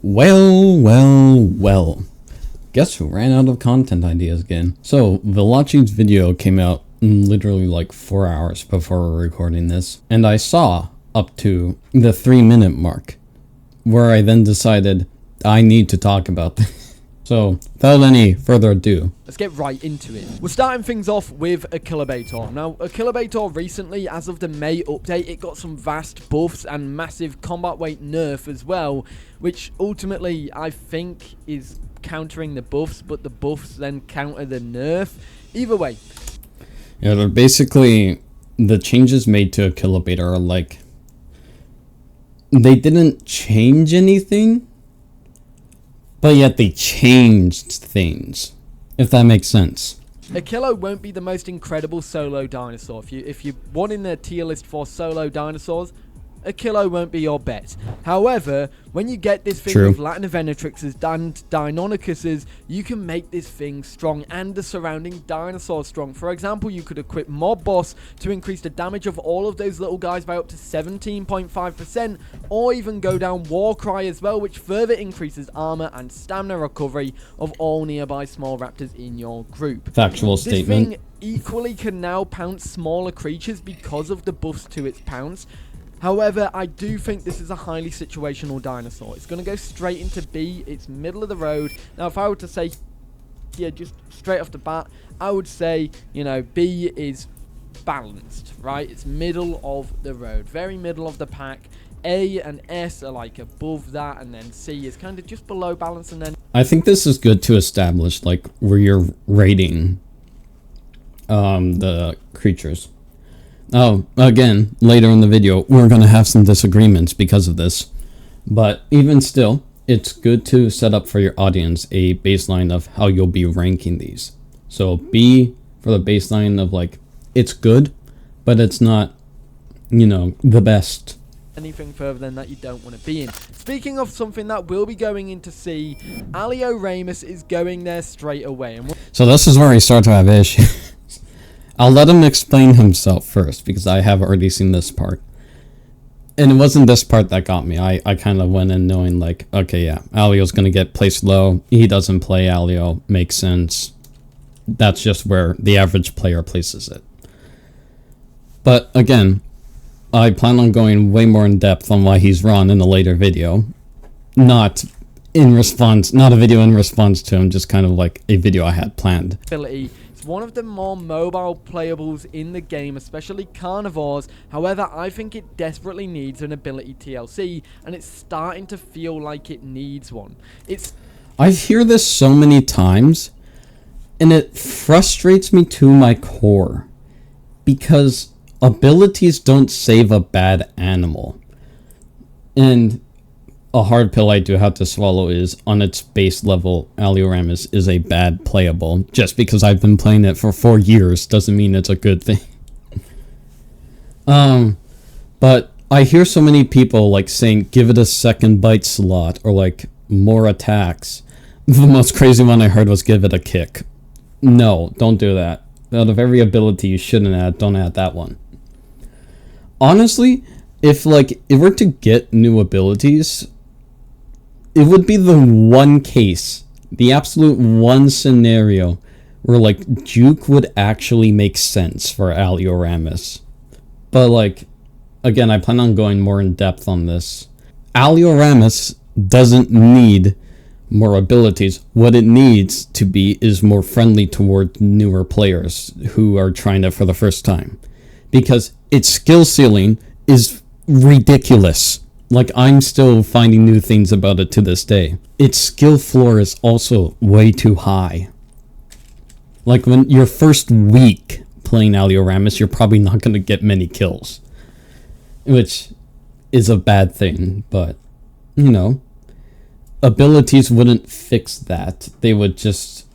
Well. Guess who ran out of content ideas again? So, Velocci's video came out literally like 4 hours before we're recording this, and I saw up to the 3-minute mark, where I then decided I need to talk about this. So, without any further ado, let's get right into it. We're starting things off with a Kilobator. Now, a Kilobator recently, as of the May update, it got some vast buffs and massive combat weight nerf as well, which ultimately I think is countering the buffs, but the buffs then counter the nerf. Either way. Yeah, they're basically, the changes made to a Kilobator are like, they didn't change anything, but yet they changed things, if that makes sense. A Kilo won't be the most incredible solo dinosaur. If you're wanting the tier list for solo dinosaurs, a Kilo won't be your bet. However, when you get this thing with Latinovenatrixes and Deinonychuses, you can make this thing strong and the surrounding dinosaurs strong. For example, you could equip Mob Boss to increase the damage of all of those little guys by up to 17.5%, or even go down Warcry as well, which further increases armor and stamina recovery of all nearby small raptors in your group. Factual statement. This thing equally can now pounce smaller creatures because of the buffs to its pounce. However, I do think this is a highly situational dinosaur. It's going to go straight into B. It's middle of the road. Now, if I were to say, yeah, just straight off the bat, I would say, B is balanced, right? It's middle of the road. Very middle of the pack. A and S are like above that, and then C is kind of just below balance, and then... I think this is good to establish, like, where you're rating the creatures. Oh, again, later in the video, we're going to have some disagreements because of this. But even still, it's good to set up for your audience a baseline of how you'll be ranking these. So B for the baseline of, like, it's good, but it's not, the best. Anything further than that you don't want to be in. Speaking of something that will be going into C, Alioramus is going there straight away. So this is where we start to have issues. I'll let him explain himself first, because I have already seen this part. And it wasn't this part that got me. I kind of went in knowing, like, okay, yeah, Alio's going to get placed low. He doesn't play Alio. Makes sense. That's just where the average player places it. But, again, I plan on going way more in depth on why he's wrong in a later video. Not a video in response to him, just kind of like a video I had planned. One of the more mobile playables in the game, especially carnivores. However, I think it desperately needs an ability TLC, and it's starting to feel like it needs one. I hear this so many times, and it frustrates me to my core, because abilities don't save a bad animal. And a hard pill I do have to swallow is, on its base level, Alioramus is a bad playable. Just because I've been playing it for 4 years doesn't mean it's a good thing. But I hear so many people like saying, give it a second bite slot, or like more attacks. The most crazy one I heard was give it a kick. No, don't do that. Out of every ability you shouldn't add, don't add that one. Honestly, if we're to get new abilities, it would be the one case, the absolute one scenario where, like, Juke would actually make sense for Alioramus. But, like, again, I plan on going more in depth on this. Alioramus doesn't need more abilities. What it needs to be is more friendly toward newer players who are trying it for the first time. Because its skill ceiling is ridiculous. Like, I'm still finding new things about it to this day. Its skill floor is also way too high. Like, when your first week playing Alioramus, you're probably not going to get many kills. Which is a bad thing, but, abilities wouldn't fix that. They would just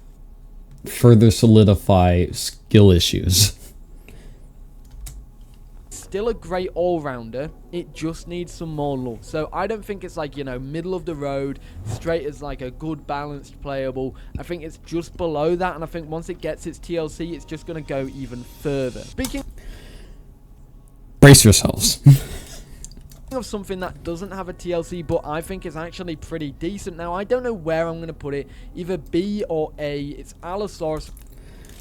further solidify skill issues. Still a great all-rounder, it just needs some more love. So I don't think it's like, middle of the road, straight as like a good balanced playable. I think it's just below that, and I think once it gets its TLC, it's just going to go even further. Brace yourselves. Of something that doesn't have a TLC, but I think is actually pretty decent. Now, I don't know where I'm going to put it, either B or A. It's Allosaurus.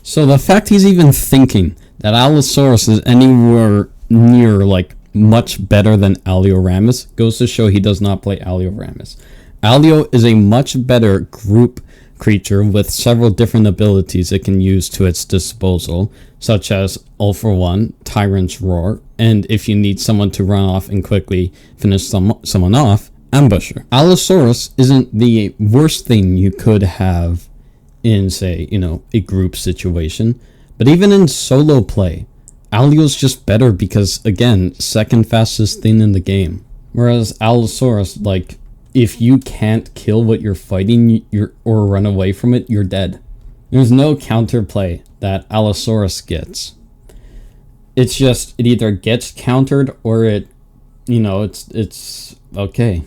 So the fact he's even thinking that Allosaurus is anywhere near, like, much better than Alioramus goes to show he does not play Alioramus. Alio is a much better group creature with several different abilities it can use to its disposal, such as All for One, Tyrant's Roar, and if you need someone to run off and quickly finish someone off, Ambusher. Allosaurus isn't the worst thing you could have in, say, you know, a group situation, but even in solo play, Alio's just better because, again, second fastest thing in the game. Whereas Allosaurus, like, if you can't kill what you're fighting or run away from it, you're dead. There's no counterplay that Allosaurus gets. It's just, it either gets countered or it, you know, it's okay.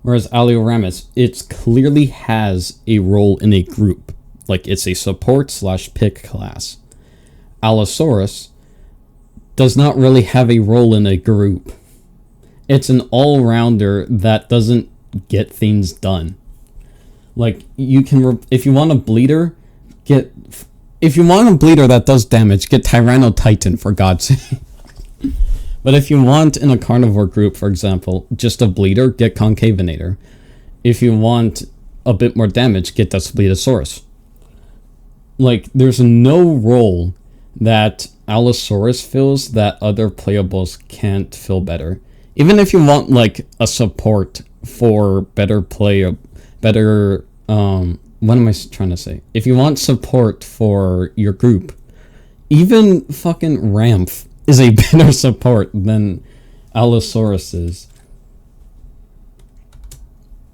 Whereas Alioramus, it clearly has a role in a group. Like, it's a support / pick class. Allosaurus does not really have a role in a group. It's an all-rounder that doesn't get things done. Like, you can, if you want a bleeder, if you want a bleeder that does damage, get Tyranno Titan, for God's sake. But if you want, in a carnivore group, for example, just a bleeder, get Concavinator. If you want a bit more damage, get Daspletosaurus. Like, there's no role that Allosaurus fills that other playables can't fill better. Even if you want, like, a support for better what am I trying to say? If you want support for your group, even fucking Ramph is a better support than Allosaurus is.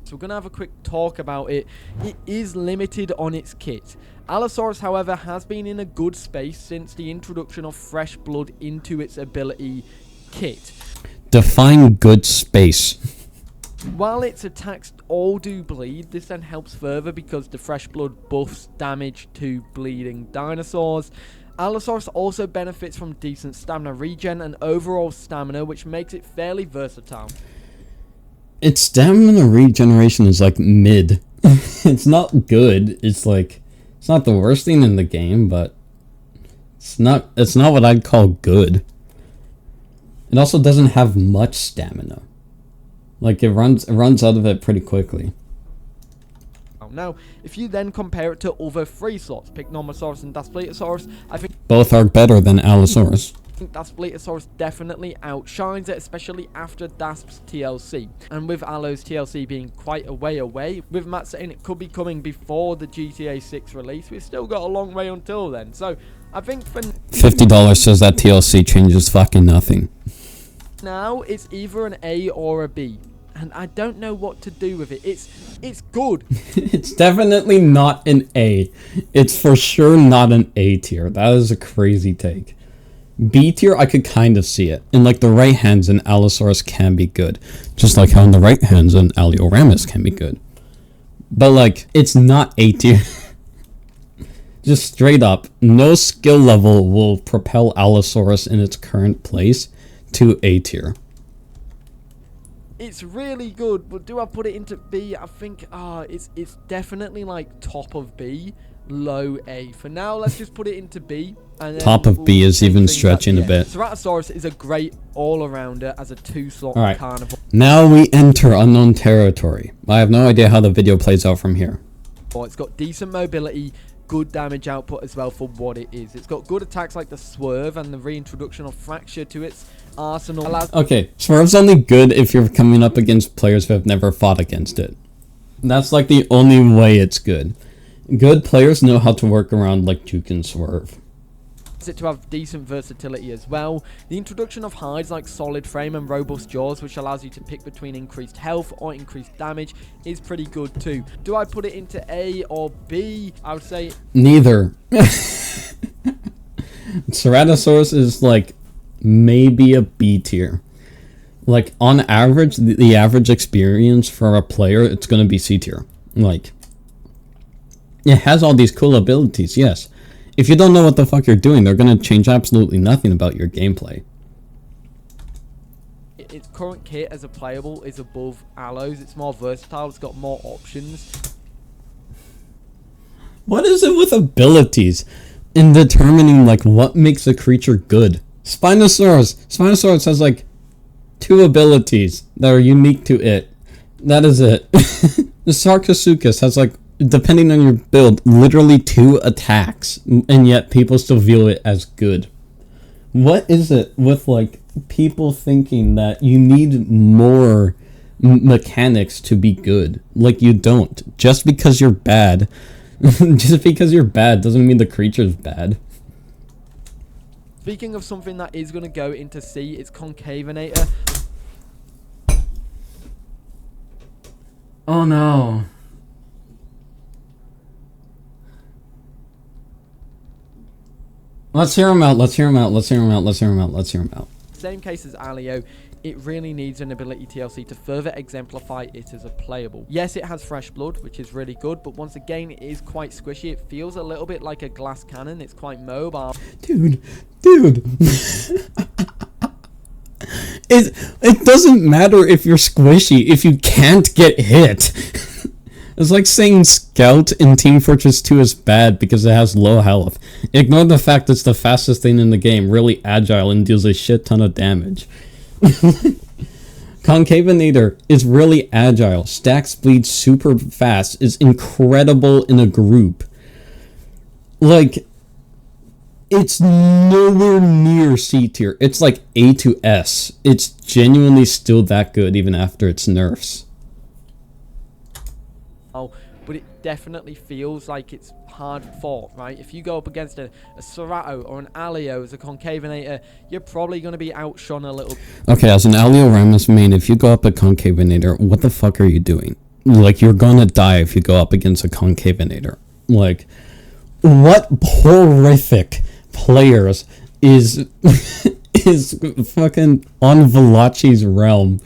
So we're going to have a quick talk about it. It is limited on its kit. Allosaurus, however, has been in a good space since the introduction of fresh blood into its ability kit. Define good space. While its attacks all do bleed, this then helps further because the fresh blood buffs damage to bleeding dinosaurs. Allosaurus also benefits from decent stamina regen and overall stamina, which makes it fairly versatile. Its stamina regeneration is like mid. It's not good. It's like, it's not the worst thing in the game, but it's not what I'd call good. It also doesn't have much stamina. Like, it runs out of it pretty quickly. Now, if you then compare it to other free slots, Picnomosaurus and Daspletosaurus, I think both are better than Allosaurus. Daspletosaurus definitely outshines it, especially after Dasp's TLC. And with Allo's TLC being quite a way away, with Matt saying it could be coming before the GTA 6 release, we've still got a long way until then. So, I think for $50 says that TLC changes fucking nothing. Now, it's either an A or a B. And I don't know what to do with it. It's good. It's definitely not an A. It's for sure not an A tier. That is a crazy take. B tier, I could kind of see it. In, like, the right hands, an Allosaurus can be good. Just like how in the right hands, an Alioramus can be good. But, like, it's not A tier. Just straight up, no skill level will propel Allosaurus in its current place to A tier. It's really good, but do I put it into B? I think it's definitely like top of B, low A. For now, let's just put it into B. And then top of B is even stretching a bit. Ceratosaurus is a great all-arounder as a 2-slot carnivore. Now we enter unknown territory. I have no idea how the video plays out from here. It's got decent mobility, good damage output as well for what it is. It's got good attacks like the Swerve and the reintroduction of Fracture to its arsenal. Okay, Swerve's only good if you're coming up against players who have never fought against it. That's like the only way it's good. Good players know how to work around like Juke and Swerve. It to have decent versatility as well. The introduction of hides like Solid Frame and Robust Jaws, which allows you to pick between increased health or increased damage, is pretty good too. Do I put it into A or B? I would say neither. Ceratosaurus is like maybe a B tier. Like, on average, the average experience for a player, it's gonna be C tier. Like, it has all these cool abilities, yes. If you don't know what the fuck you're doing, they're gonna change absolutely nothing about your gameplay. its current kit as a playable is above Aloe's. It's more versatile, it's got more options. What is it with abilities in determining like what makes a creature good? Spinosaurus has like 2 abilities that are unique to it. That is it. The Sarcosuchus has like, depending on your build, literally 2 attacks, and yet people still view it as good. What is it with like people thinking that you need more mechanics to be good? Like, you don't. Just because you're bad just because you're bad doesn't mean the creature's bad. Speaking of something that is going to go into C, it's Concavenator. Oh no. Let's hear him out. Same case as Alio, it really needs an ability TLC to further exemplify it as a playable. Yes, it has fresh blood, which is really good, but once again, it is quite squishy. It feels a little bit like a glass cannon. It's quite mobile. Dude. It doesn't matter if you're squishy if you can't get hit. It's like saying Scout in Team Fortress 2 is bad because it has low health. Ignore the fact it's the fastest thing in the game, really agile, and deals a shit ton of damage. Concavenator is really agile, stacks bleed super fast, is incredible in a group. Like, it's nowhere near C tier. It's like A to S. It's genuinely still that good even after its nerfs. But it definitely feels like it's hard fought, right? If you go up against a Cerato or an Alio as a Concavenator, you're probably going to be outshone a little. Okay, as an Alioramus main, if you go up a Concavenator, what the fuck are you doing? Like, you're gonna die if you go up against a Concavenator. Like, what horrific players is fucking on Velocci's realm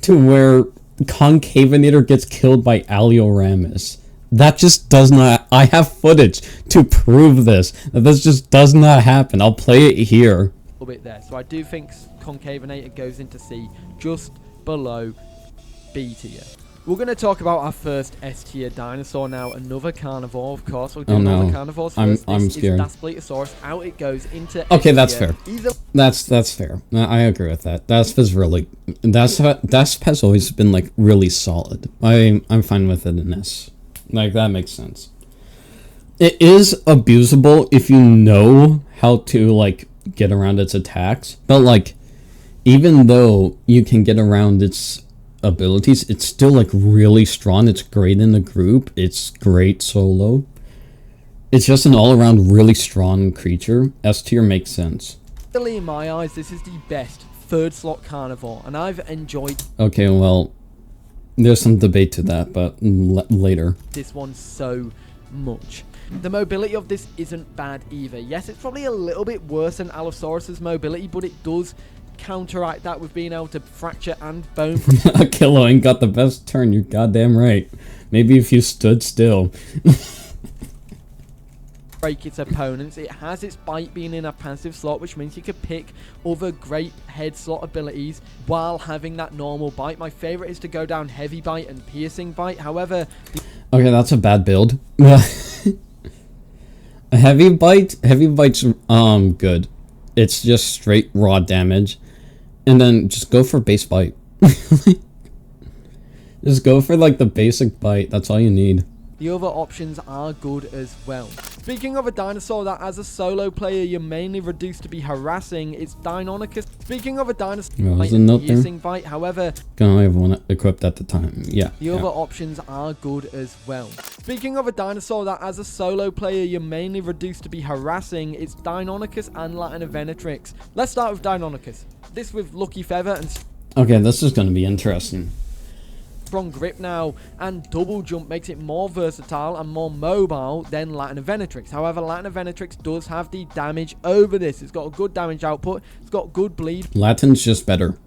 to where Concavenator gets killed by Alioramus? That just does not. I have footage to prove this. That this just does not happen. I'll play it here. A little bit there. So I do think Concavenator goes into C, just below B tier. We're going to talk about our first S tier dinosaur now. Another carnivore, of course. We'll do another carnivores first. I'm scared. This is Daspletosaurus. Out it goes into Okay, S that's tier. fair. That's fair. I agree with that. Dasp's really. Dasp has always been like really solid. I'm fine with it in S. Like, that makes sense. It is abusable if you know how to like get around its attacks, but like, even though you can get around its abilities, it's still like really strong. It's great in the group. It's great solo. It's just an all-around really strong creature. S tier makes sense. In my eyes, this is the best third slot carnivore, and I've enjoyed. Okay, well, there's some debate to that, but later. This one so much. The mobility of this isn't bad either. Yes, it's probably a little bit worse than Allosaurus's mobility, but it does counteract that with being able to fracture and bone. Kilo ain't got the best turn, you're goddamn right. Maybe if you stood still. Break its opponents. It has its bite being in a passive slot, which means you could pick other great head slot abilities while having that normal bite. My favorite is to go down heavy bite and piercing bite. However, okay, that's a bad build. A heavy bite's good. It's just straight raw damage, and then just go for base bite. Just go for like the basic bite. That's all you need. The other options are good as well. Speaking of a dinosaur that as a solo player you're mainly reduced to be harassing, it's Deinonychus. Speaking of a dinosaur piercing bite, however, gonna have one equipped at the time. Yeah. The other options are good as well. Speaking of a dinosaur that as a solo player you're mainly reduced to be harassing, it's Deinonychus and Latinovenatrix. Let's start with Deinonychus. This with Lucky Feather and okay, this is gonna be interesting. Strong grip now, and double jump makes it more versatile and more mobile than Latinovenatrix. However, Latinovenatrix does have the damage over this. It's got a good damage output, it's got good bleed. Latin's just better.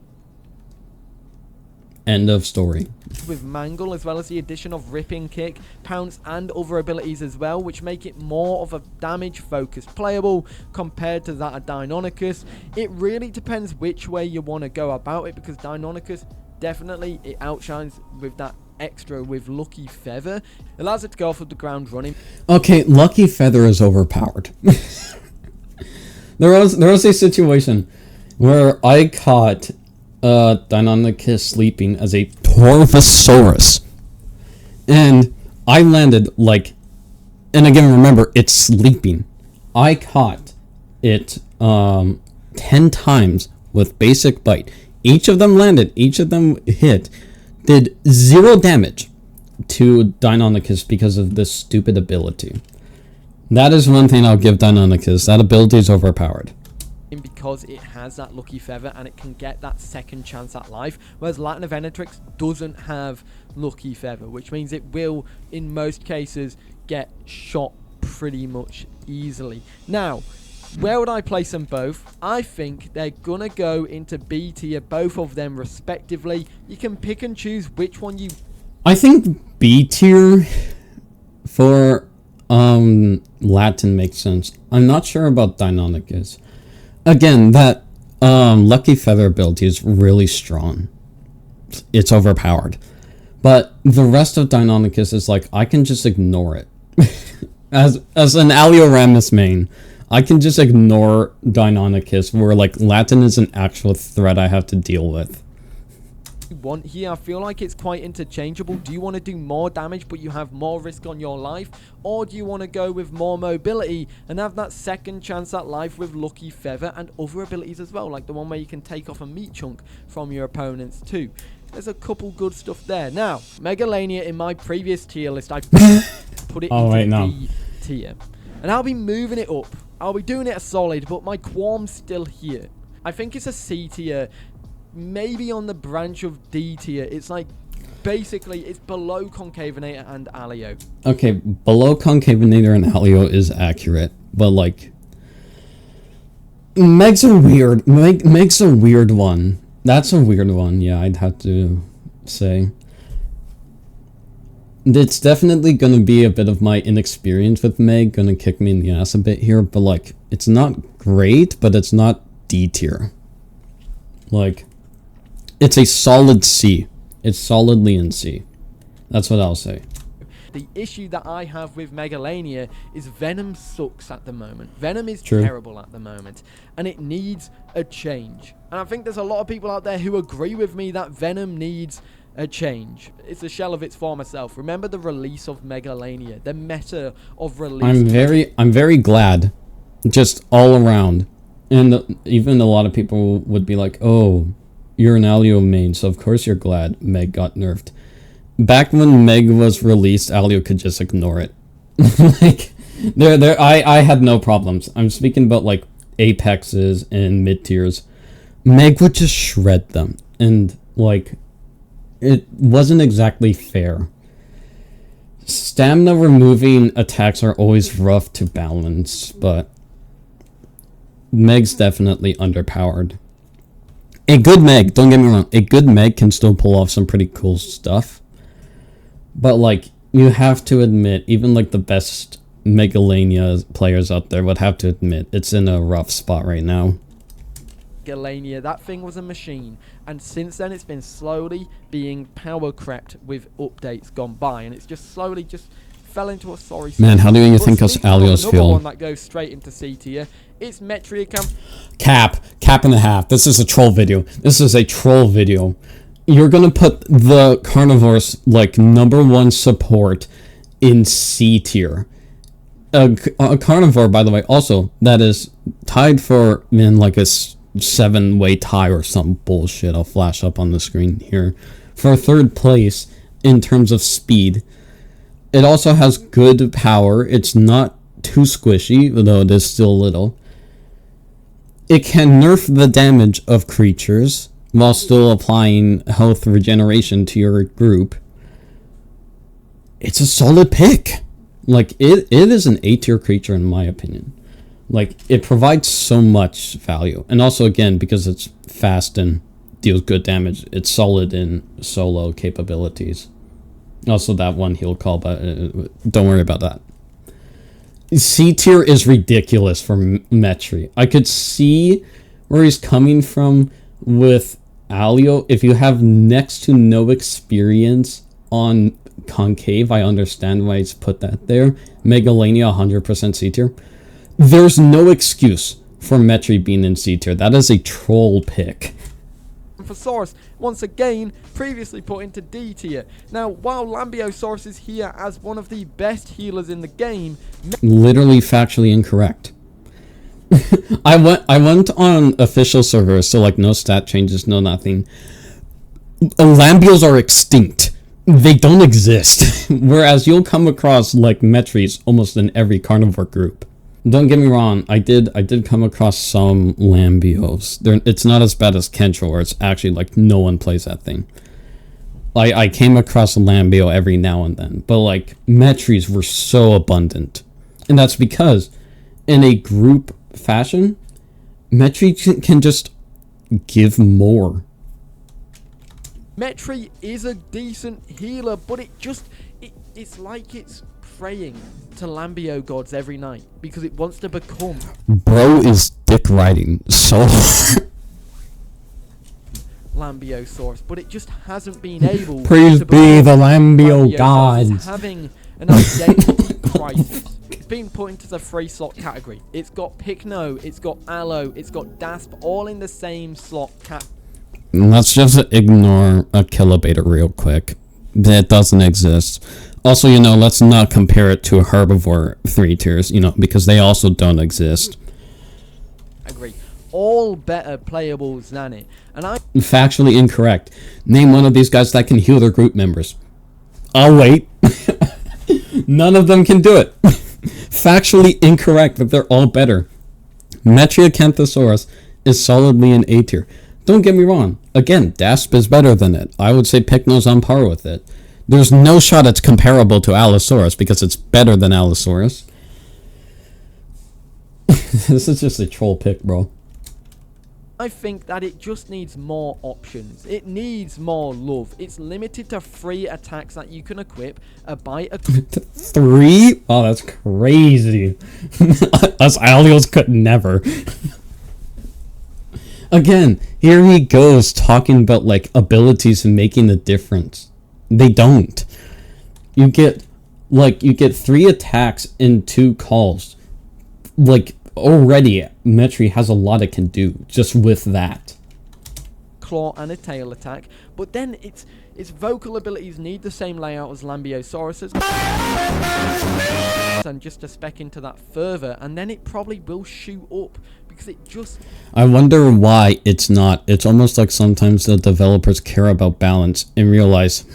End of story. With Mangle, as well as the addition of Ripping Kick, Pounce, and other abilities as well, which make it more of a damage-focused playable compared to that of Deinonychus. It really depends which way you want to go about it, because Deinonychus, definitely, it outshines with that extra with Lucky Feather. It allows it to go off of the ground running. Okay, Lucky Feather is overpowered. There was a situation where I caught Deinonychus sleeping as a Torvosaurus, and I landed like, and again remember, it's sleeping. I caught it 10 times with basic bite. Each of them landed, each of them hit, did 0 damage to Deinonychus because of this stupid ability. That is one thing I'll give Deinonychus. That ability is overpowered. Because it has that Lucky Feather and it can get that second chance at life, whereas Latin of Venetrix doesn't have Lucky Feather, which means it will, in most cases, get shot pretty much easily. Now, where would I place them both? I think they're gonna go into B tier, both of them respectively. You can pick and choose which one you... I think B tier for Latin makes sense. I'm not sure about Deinonychus. Again, that Lucky Feather ability is really strong. It's overpowered. But the rest of Deinonychus is like, I can just ignore it. As an Alioramus main, I can just ignore Deinonychus, where like Latin is an actual threat I have to deal with. Want here, I feel like it's quite interchangeable. Do you want to do more damage but you have more risk on your life, or do you want to go with more mobility and have that second chance at life with Lucky Feather and other abilities as well, like the one where you can take off a meat chunk from your opponents too? There's a couple good stuff there. Now, Megalania in my previous tier list, I put it into B tier, and I'll be moving it up. I'll be doing it a solid, but my qualm's still here. I think it's a C tier, maybe on the branch of D tier. It's like, basically, it's below Concavenator and Alio. Okay, below Concavenator and Alio is accurate, but like, Meg's a weird one. That's a weird one, yeah, I'd have to say. It's definitely gonna be a bit of my inexperience with Meg, gonna kick me in the ass a bit here, but like, it's not great, but it's not D tier. Like, it's a solid C. It's solidly in C. That's what I'll say. The issue that I have with Megalania is Venom sucks at the moment. Venom is True. terrible at the moment, and it needs a change. And I think there's a lot of people out there who agree with me that Venom needs a change. It's a shell of its former self. Remember the release of Megalania, the meta of release. I'm very glad, just all around. And even a lot of people would be like, oh, you're an Alio main, so of course you're glad Meg got nerfed. Back when Meg was released, Alio could just ignore it. Like, I had no problems. I'm speaking about like Apexes and mid tiers. Meg would just shred them, and like, it wasn't exactly fair. Stamina removing attacks are always rough to balance, but Meg's definitely underpowered. A good Meg, don't get me wrong, a good Meg can still pull off some pretty cool stuff. But like, you have to admit, even like the best Megalania players out there would have to admit, it's in a rough spot right now. Megalania, that thing was a machine, and since then it's been slowly being power crept with updates gone by, and it's just slowly just fell into a sorry state. Man, how do you think us Alios feel? One that goes straight into C tier. It's Metria Cap and a half. This is a troll video. This is a troll video. You're gonna put the carnivores like #1 support in C tier. A carnivore, by the way, also that is tied for like a 7-way tie or some bullshit. I'll flash up on the screen here for third place in terms of speed. It also has good power. It's not too squishy, though it is still little. It can nerf the damage of creatures while still applying health regeneration to your group. It's a solid pick. Like, it is an A tier creature in my opinion. Like, it provides so much value. And also, again, because it's fast and deals good damage. It's solid in solo capabilities. Also that one heal call, but don't worry about that. C tier is ridiculous for Metri. I could see where he's coming from with Alio. If you have next to no experience on Concave, I understand why he's put that there. Megalania 100% C tier. There's no excuse for Metri being in C tier. That is a troll pick. For Saurus, once again, previously put into D tier. Now, while Lambiosaurus is here as one of the best healers in the game, literally factually incorrect. I went on official servers, so like no stat changes, no nothing. Lambios are extinct. They don't exist. Whereas you'll come across like Metris almost in every carnivore group. Don't get me wrong, I did come across some Lambios. It's not as bad as Kentra, where it's actually like no one plays that thing. I came across a Lambio every now and then, but like Metris were so abundant. And that's because in a group fashion, Metri can just give more. Metri is a decent healer, but it's like it's praying to Lambio gods every night because it wants to become. Bro is dick riding so Lambiosaurus, but it just hasn't been able. Praise to be the Lambio gods. It's having an identity crisis. It's been put into the 3 slot category. It's got Pycno, it's got Aloe, it's got Dasp, all in the same slot Let's just ignore a Kilobeta real quick. That doesn't exist. Also, let's not compare it to a Herbivore 3 tiers, because they also don't exist. Agree. All better playables than it. And factually incorrect. Name one of these guys that can heal their group members. I'll wait. None of them can do it. Factually incorrect that they're all better. Metriacanthosaurus is solidly an A tier. Don't get me wrong. Again, Dasp is better than it. I would say Pycno's on par with it. There's no shot it's comparable to Allosaurus because it's better than Allosaurus. This is just a troll pick, bro. I think that it just needs more options. It needs more love. It's limited to 3 attacks that you can equip. A bite. 3? Oh, that's crazy. Us Allios could never. Again, here he goes talking about like abilities and making a difference. They don't. You get 3 attacks in 2 calls. Like already Metri has a lot it can do just with that. Claw and a tail attack, but then its vocal abilities need the same layout as Lambiosaurus's. And just to spec into that further, and then it probably will shoot up because it just. I wonder why it's not. It's almost like sometimes the developers care about balance and realize,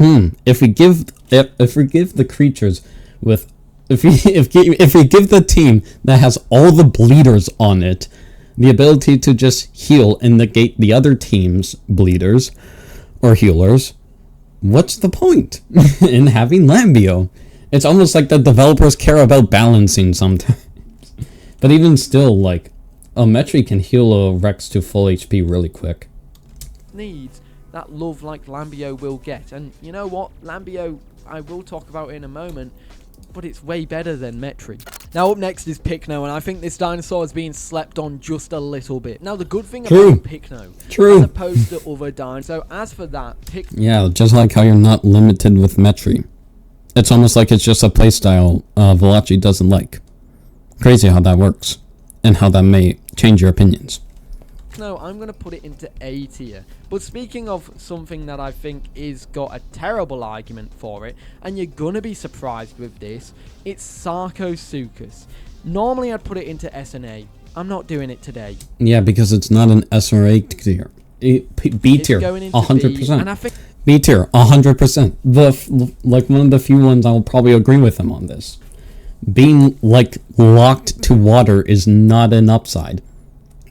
if we give the creatures with. If we give the team that has all the bleeders on it the ability to just heal and negate the other team's bleeders or healers, what's the point in having Lambio? It's almost like the developers care about balancing sometimes. But even still, like, a Metri can heal a Rex to full HP really quick. Needs that love like Lambio will get. And you know what? Lambio, I will talk about it in a moment, but it's way better than Metri. Now up next is Pycno, and I think this dinosaur is being slept on just a little bit. Now the good thing about Pycno, as opposed to other dinosaurs, so as for that, yeah, just like how you're not limited with Metri. It's almost like it's just a playstyle Velocci doesn't like. Crazy how that works, and how that may change your opinions. No, I'm going to put it into A tier. But speaking of something that I think is got a terrible argument for it, and you're going to be surprised with this, it's Sarcosuchus. Normally I'd put it into S and A. I'm not doing it today. Yeah, because it's not an S or A tier. B tier, 100%. B tier, 100%. Like one of the few ones I'll probably agree with him on this. Being like locked to water is not an upside.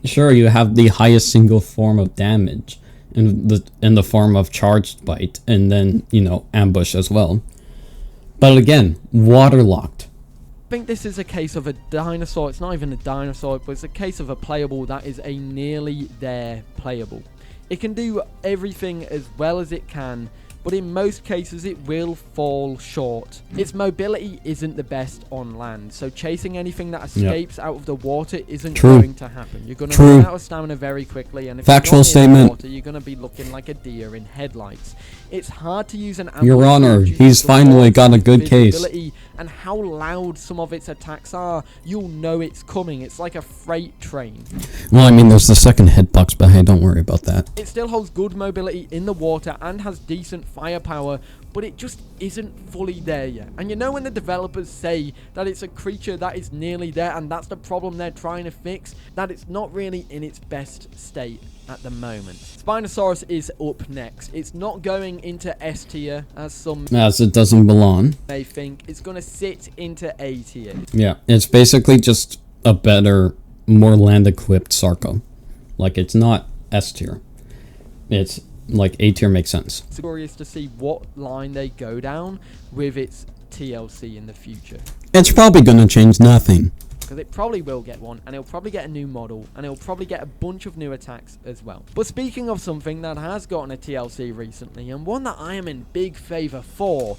Sure, you have the highest single form of damage in the form of charged bite, and then, ambush as well. But again, waterlocked. I think this is a case of a dinosaur. It's not even a dinosaur, but it's a case of a playable that is a nearly there playable. It can do everything as well as it can, but in most cases it will fall short. Its mobility isn't the best on land, so chasing anything that escapes out of the water isn't going to happen. You're going to run out of stamina very quickly, and if Factual you're not in the statement. water, you're going to be looking like a deer in headlights. It's hard to use an Your Honor, he's finally got a good case. And how loud some of its attacks are, you'll know it's coming. It's like a freight train. Well, I mean, there's the second hitbox, but hey, don't worry about that. It still holds good mobility in the water and has decent firepower, but it just isn't fully there yet. And you know when the developers say that it's a creature that is nearly there, and that's the problem they're trying to fix, that it's not really in its best state at the moment. Spinosaurus is up next. It's not going into S tier, as it doesn't belong. They think. It's going to sit into A tier. Yeah, it's basically just a better, more land-equipped Sarco. Like, it's not S tier. It's, like, A tier makes sense. It's curious to see what line they go down with its TLC in the future. It's probably going to change nothing. Because it probably will get one, and it'll probably get a new model, and it'll probably get a bunch of new attacks as well. But speaking of something that has gotten a TLC recently, and one that I am in big favour for...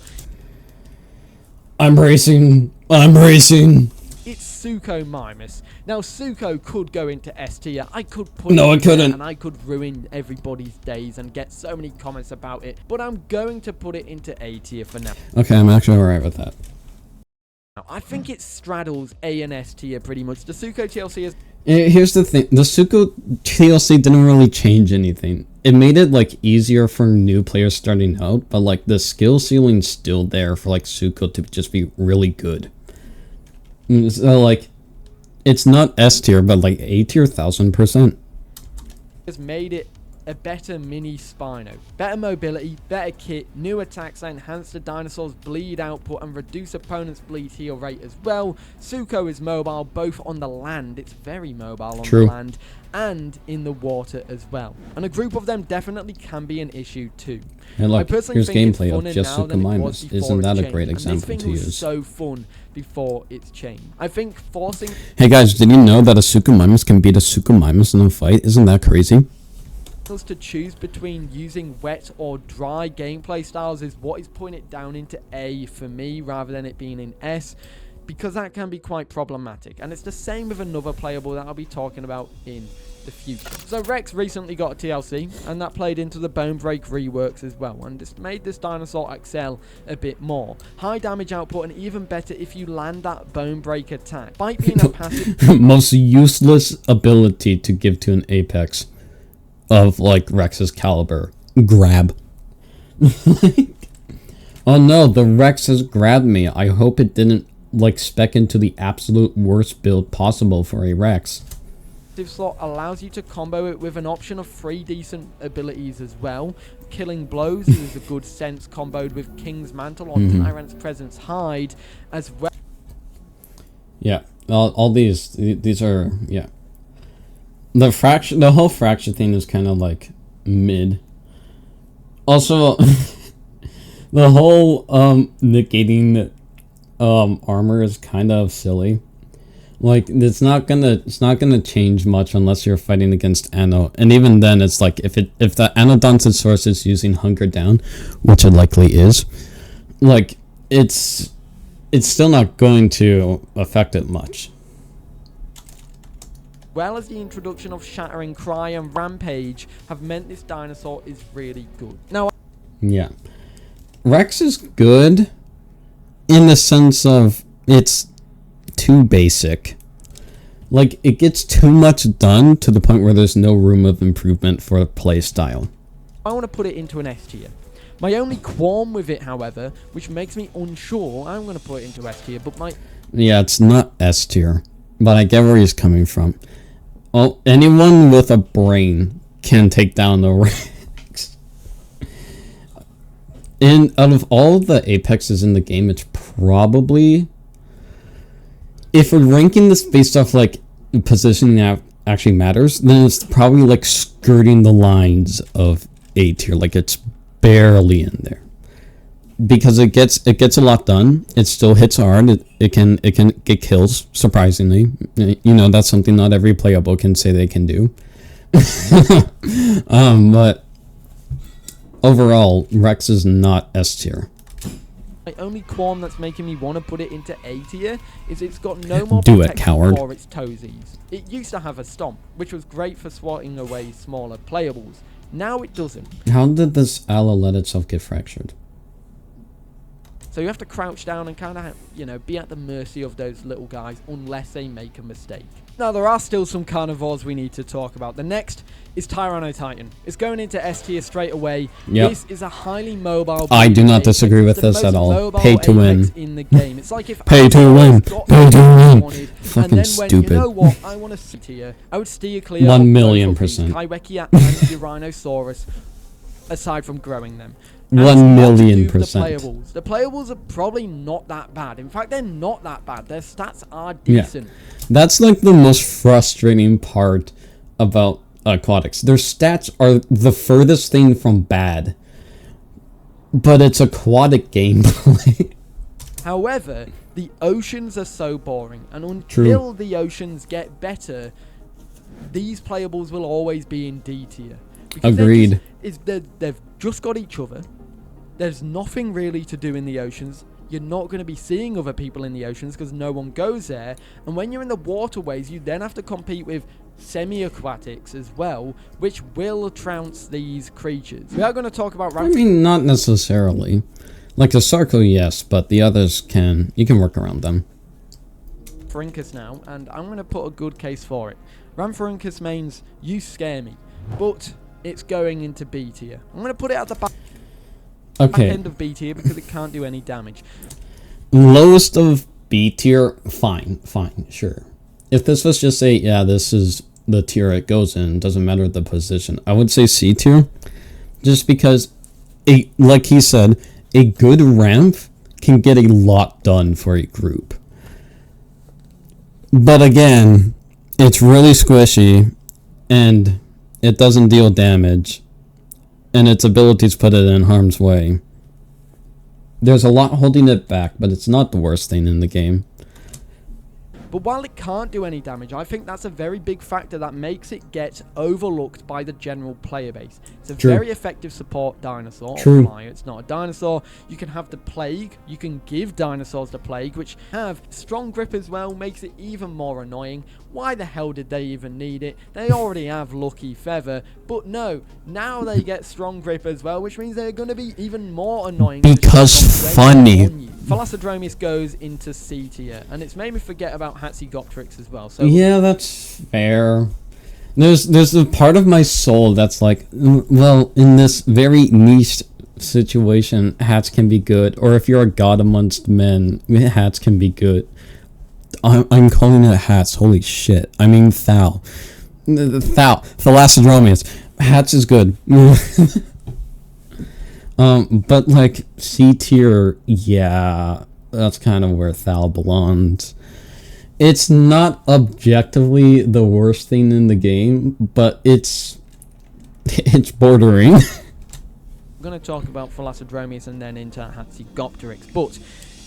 I'm racing. It's Sucho Mimus. Now, Sucho could go into S tier. I could put No, it it couldn't. and I could ruin everybody's days and get so many comments about it. But I'm going to put it into A tier for now. Okay, I'm actually alright with that. I think it straddles A and S tier pretty much. The Sucho TLC is... Here's the thing. The Sucho TLC didn't really change anything. It made it, like, easier for new players starting out, but, like, the skill ceiling's still there for, like, Sucho to just be really good. So, like, it's not S tier, but, like, A tier 1000%. has made it a better mini Spino. Better mobility, better kit, new attacks that enhance the dinosaur's bleed output and reduce opponents' bleed heal rate as well. Sucho is mobile both on the land, it's very mobile on the land, and in the water as well. And a group of them definitely can be an issue too. Hey look, here's gameplay of just Sucho Mimus. Isn't that a great example to use? use? Was so fun before it's changed. I think forcing... Hey guys, did you know that a Sucho Mimus can beat a Sucho Mimus in a fight? Isn't that crazy? To choose between using wet or dry gameplay styles is what is putting it down into A for me rather than it being in S, because that can be quite problematic. And it's the same with another playable that I'll be talking about in the future. So Rex recently got a TLC, and that played into the Bone Break reworks as well, and just made this dinosaur excel a bit more. High damage output, and even better if you land that Bone Break attack. Despite being a passive... Most useless ability to give to an Apex of, like, Rex's caliber. Grab. Oh no, the Rex has grabbed me. I hope it didn't, like, spec into the absolute worst build possible for a Rex. Slot allows you to combo it with an option of 3 decent abilities as well. Killing Blows is a good sense comboed with King's Mantle on Tyrant's Presence Hide as well. Yeah, all these are, yeah. The whole fracture thing is kind of like mid. Also, the whole negating armor is kind of silly. Like, it's not gonna change much unless you're fighting against Anno, and even then, it's like if the Anodonted source is using Hunker Down, which it likely is, like it's still not going to affect it much. Well as the introduction of Shattering Cry and Rampage have meant this dinosaur is really good. Now, yeah, Rex is good in the sense of it's too basic. Like, it gets too much done to the point where there's no room of improvement for play style. I want to put it into an S tier. My only qualm with it, however, which makes me unsure, I'm going to put it into S tier, but yeah, it's not S tier, but I get where he's coming from. Well, anyone with a brain can take down the Rex. Out of all the Apexes in the game, it's probably... If we're ranking this based off, like, positioning that actually matters, then it's probably, like, skirting the lines of A tier. Like, it's barely in there. Because it gets a lot done. It still hits hard. It can get kills, surprisingly. You know, that's something not every playable can say they can do. But overall, Rex is not S tier. My only qualm that's making me want to put it into A tier is it's got no more Do it, protection coward. for its toesies. It used to have a stomp, which was great for swatting away smaller playables. Now it doesn't. How did this aloe let itself get fractured? So you have to crouch down and kind of, you know, be at the mercy of those little guys unless they make a mistake. Now, there are still some carnivores we need to talk about. The next is Tyrannotitan. It's going into S tier straight away. Yep. This is a highly mobile... I do not apex. disagree with It's the this at most all. mobile Pay to win. apex in the game. It's like if Pay to Alpha win. got Pay to what I win. wanted, Fucking and then went, stupid. you know what, I want to C tier. I would steer clear 1 of million both of these, percent. Kaiwekia and Uranosaurus, aside from growing them. And 1 it's not to million do with percent. The playables. The playables are probably not that bad. In fact, they're not that bad. Their stats are decent. That's like the most frustrating part about aquatics. Their stats are the furthest thing from bad, but it's aquatic gameplay. However, the oceans are so boring, and until the oceans get better, these playables will always be in D tier. Because Agreed. They've just got each other. There's nothing really to do in the oceans. You're not going to be seeing other people in the oceans because no one goes there. And when you're in the waterways, you then have to compete with semi-aquatics as well, which will trounce these creatures. We are going to talk about... I mean, not necessarily. Like the Sarco, yes, but the others can... You can work around them. Rhamphorhynchus now, and I'm going to put a good case for it. Rhamphorhynchus mains, you scare me, but it's going into B tier. I'm going to put it at the back end of B tier because it can't do any damage. Lowest of B tier, fine, sure. If this was just say, yeah, this is the tier it goes in, doesn't matter the position, I would say C tier. Just because, like he said, a good ramp can get a lot done for a group. But again, it's really squishy, and it doesn't deal damage, and its abilities put it in harm's way. There's a lot holding it back, but it's not the worst thing in the game. But while it can't do any damage, I think that's a very big factor that makes it get overlooked by the general player base. It's a very effective support dinosaur. Flyer. It's not a dinosaur. You can have the plague. You can give dinosaurs the plague, which have strong grip as well, makes it even more annoying. Why the hell did they even need it? They already have Lucky Feather, but no, now they get strong grip as well, which means they're going to be even more annoying. Because funny. Thalassodromeus goes into C tier, and it's made me forget about Hatzegopteryx as well. So yeah, that's fair. There's a part of my soul that's like, well, in this very niche situation, hats can be good, or if you're a god amongst men, hats can be good. I'm calling it hats. Holy shit! I mean Thalassodromeus. Hats is good. But like C tier, yeah, that's kind of where Thal belongs. It's not objectively the worst thing in the game, but it's bordering. I'm going to talk about Thalassodromeus and then into Hatzegopteryx, but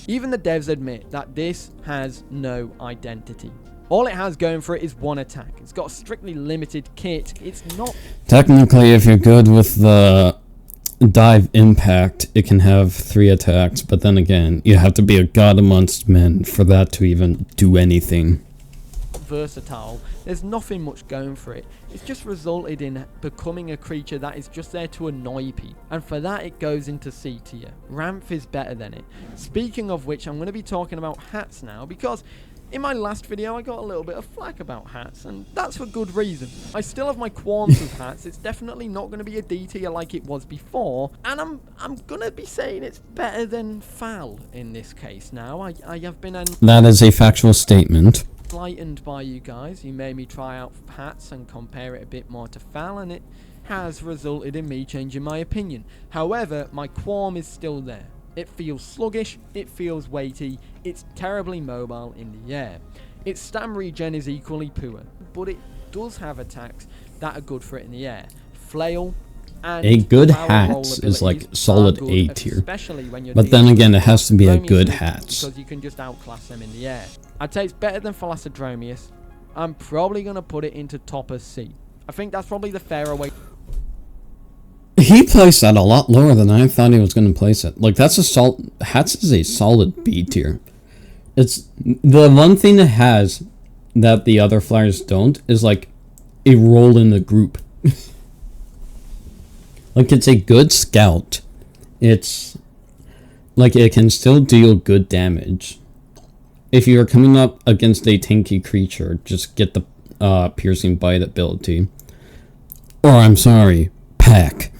even the devs admit that this has no identity. All it has going for it is one attack. It's got a strictly limited kit. It's not... Technically, if you're good with the dive impact, it can have 3 attacks, but then again, you have to be a god amongst men for that to even do anything. Versatile. There's nothing much going for it. It's just resulted in becoming a creature that is just there to annoy people, and for that it goes into C tier. Ramph is better than it. Speaking of which, I'm going to be talking about hats now, because in my last video I got a little bit of flack about hats, and that's for good reason. I still have my qualms with hats. It's definitely not going to be a D tier like it was before, and I'm going to be saying it's better than Thal in this case now. I have been... That is a factual statement. Enlightened by you guys. You made me try out hats and compare it a bit more to Thal, and it has resulted in me changing my opinion. However, my qualm is still there. It feels sluggish, it feels weighty, it's terribly mobile in the air. Its stam regen is equally poor, but it does have attacks that are good for it in the air. Flail and a good power hats roll is like abilities solid are good, A tier. especially when you're But then dealing again, it with has to be a good Thalassodromeus, hats. because you can just outclass them in the air. I'd say it's better than Thalassodromeus. I'm probably going to put it into top of C. I think that's probably the fairer way. He placed that a lot lower than I thought he was going to place it. Like, that's a Hats is a solid B tier. It's the one thing it has that the other flyers don't is like a role in the group. Like, it's a good scout. It's like it can still deal good damage. If you're coming up against a tanky creature, just get the piercing bite ability. Or I'm sorry, pack.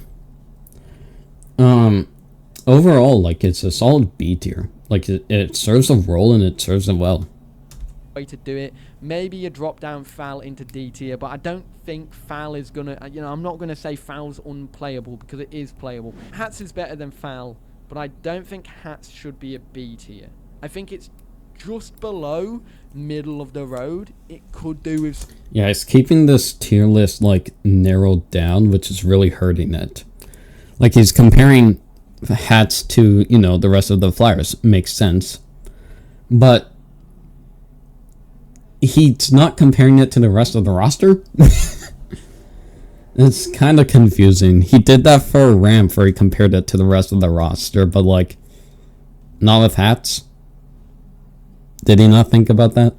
Overall, like, it's a solid B tier. Like, it serves a role and it serves it well. Way to do it. Maybe you drop down Foul into D tier, but I don't think Foul is gonna, I'm not gonna say Foul's unplayable because it is playable. Hats is better than Foul, but I don't think Hats should be a B tier. I think it's just below middle of the road. It could do with... Yeah, it's keeping this tier list, like, narrowed down, which is really hurting it. Like, he's comparing Hats to, the rest of the flyers. Makes sense. But he's not comparing it to the rest of the roster? It's kind of confusing. He did that for Ramp, where he compared it to the rest of the roster, but, like, not with Hats. Did he not think about that?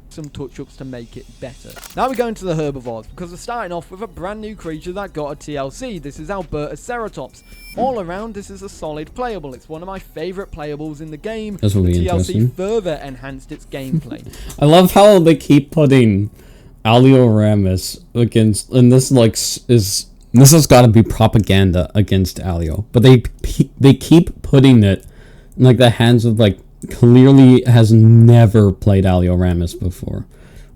Some touch-ups to make it better. Now we go into the herbivores, because we're starting off with a brand new creature that got a TLC. This is Alberta Ceratops. All around, this is a solid playable. It's one of my favourite playables in the game. This will be the interesting. TLC further enhanced its gameplay. I love how they keep putting Alioramus against, and this has got to be propaganda against Alio, but they keep putting it in, like, the hands of, like, clearly has never played Alioramus before,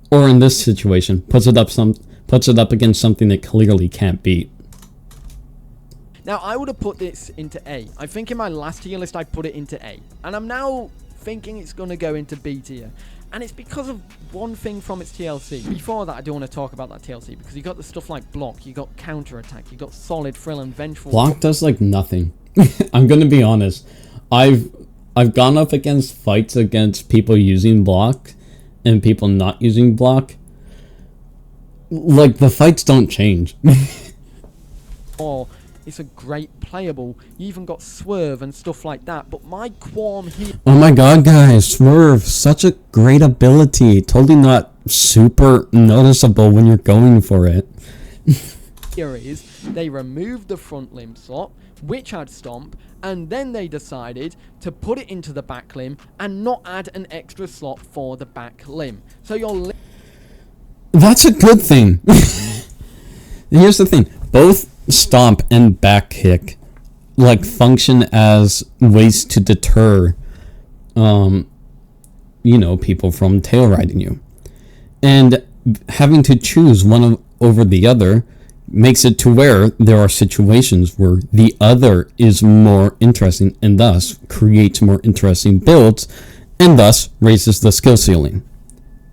or in this situation puts it up against something that clearly can't beat. Now I would have put this into A. I think in my last tier list I put it into A, and I'm now thinking it's going to go into B tier, and it's because of one thing from its TLC. Before that, I do want to talk about that TLC because you got the stuff like block, you got counter attack, you got solid, thrill, and vengeful. Block does like nothing. I'm gonna be honest. I've gone up against fights against people using block and people not using block. Like, the fights don't change. Or it's a great playable. You even got swerve and stuff like that. But my qualm here... Oh my god, guys. Swerve. Such a great ability. Totally not super noticeable when you're going for it. Here is, they removed the front limb slot, which had stomp, and then they decided to put it into the back limb and not add an extra slot for the back limb. So your that's a good thing. Here's the thing. Both stomp and back kick, like, function as ways to deter people from tail riding you. And having to choose one over the other makes it to where there are situations where the other is more interesting and thus creates more interesting builds and thus raises the skill ceiling.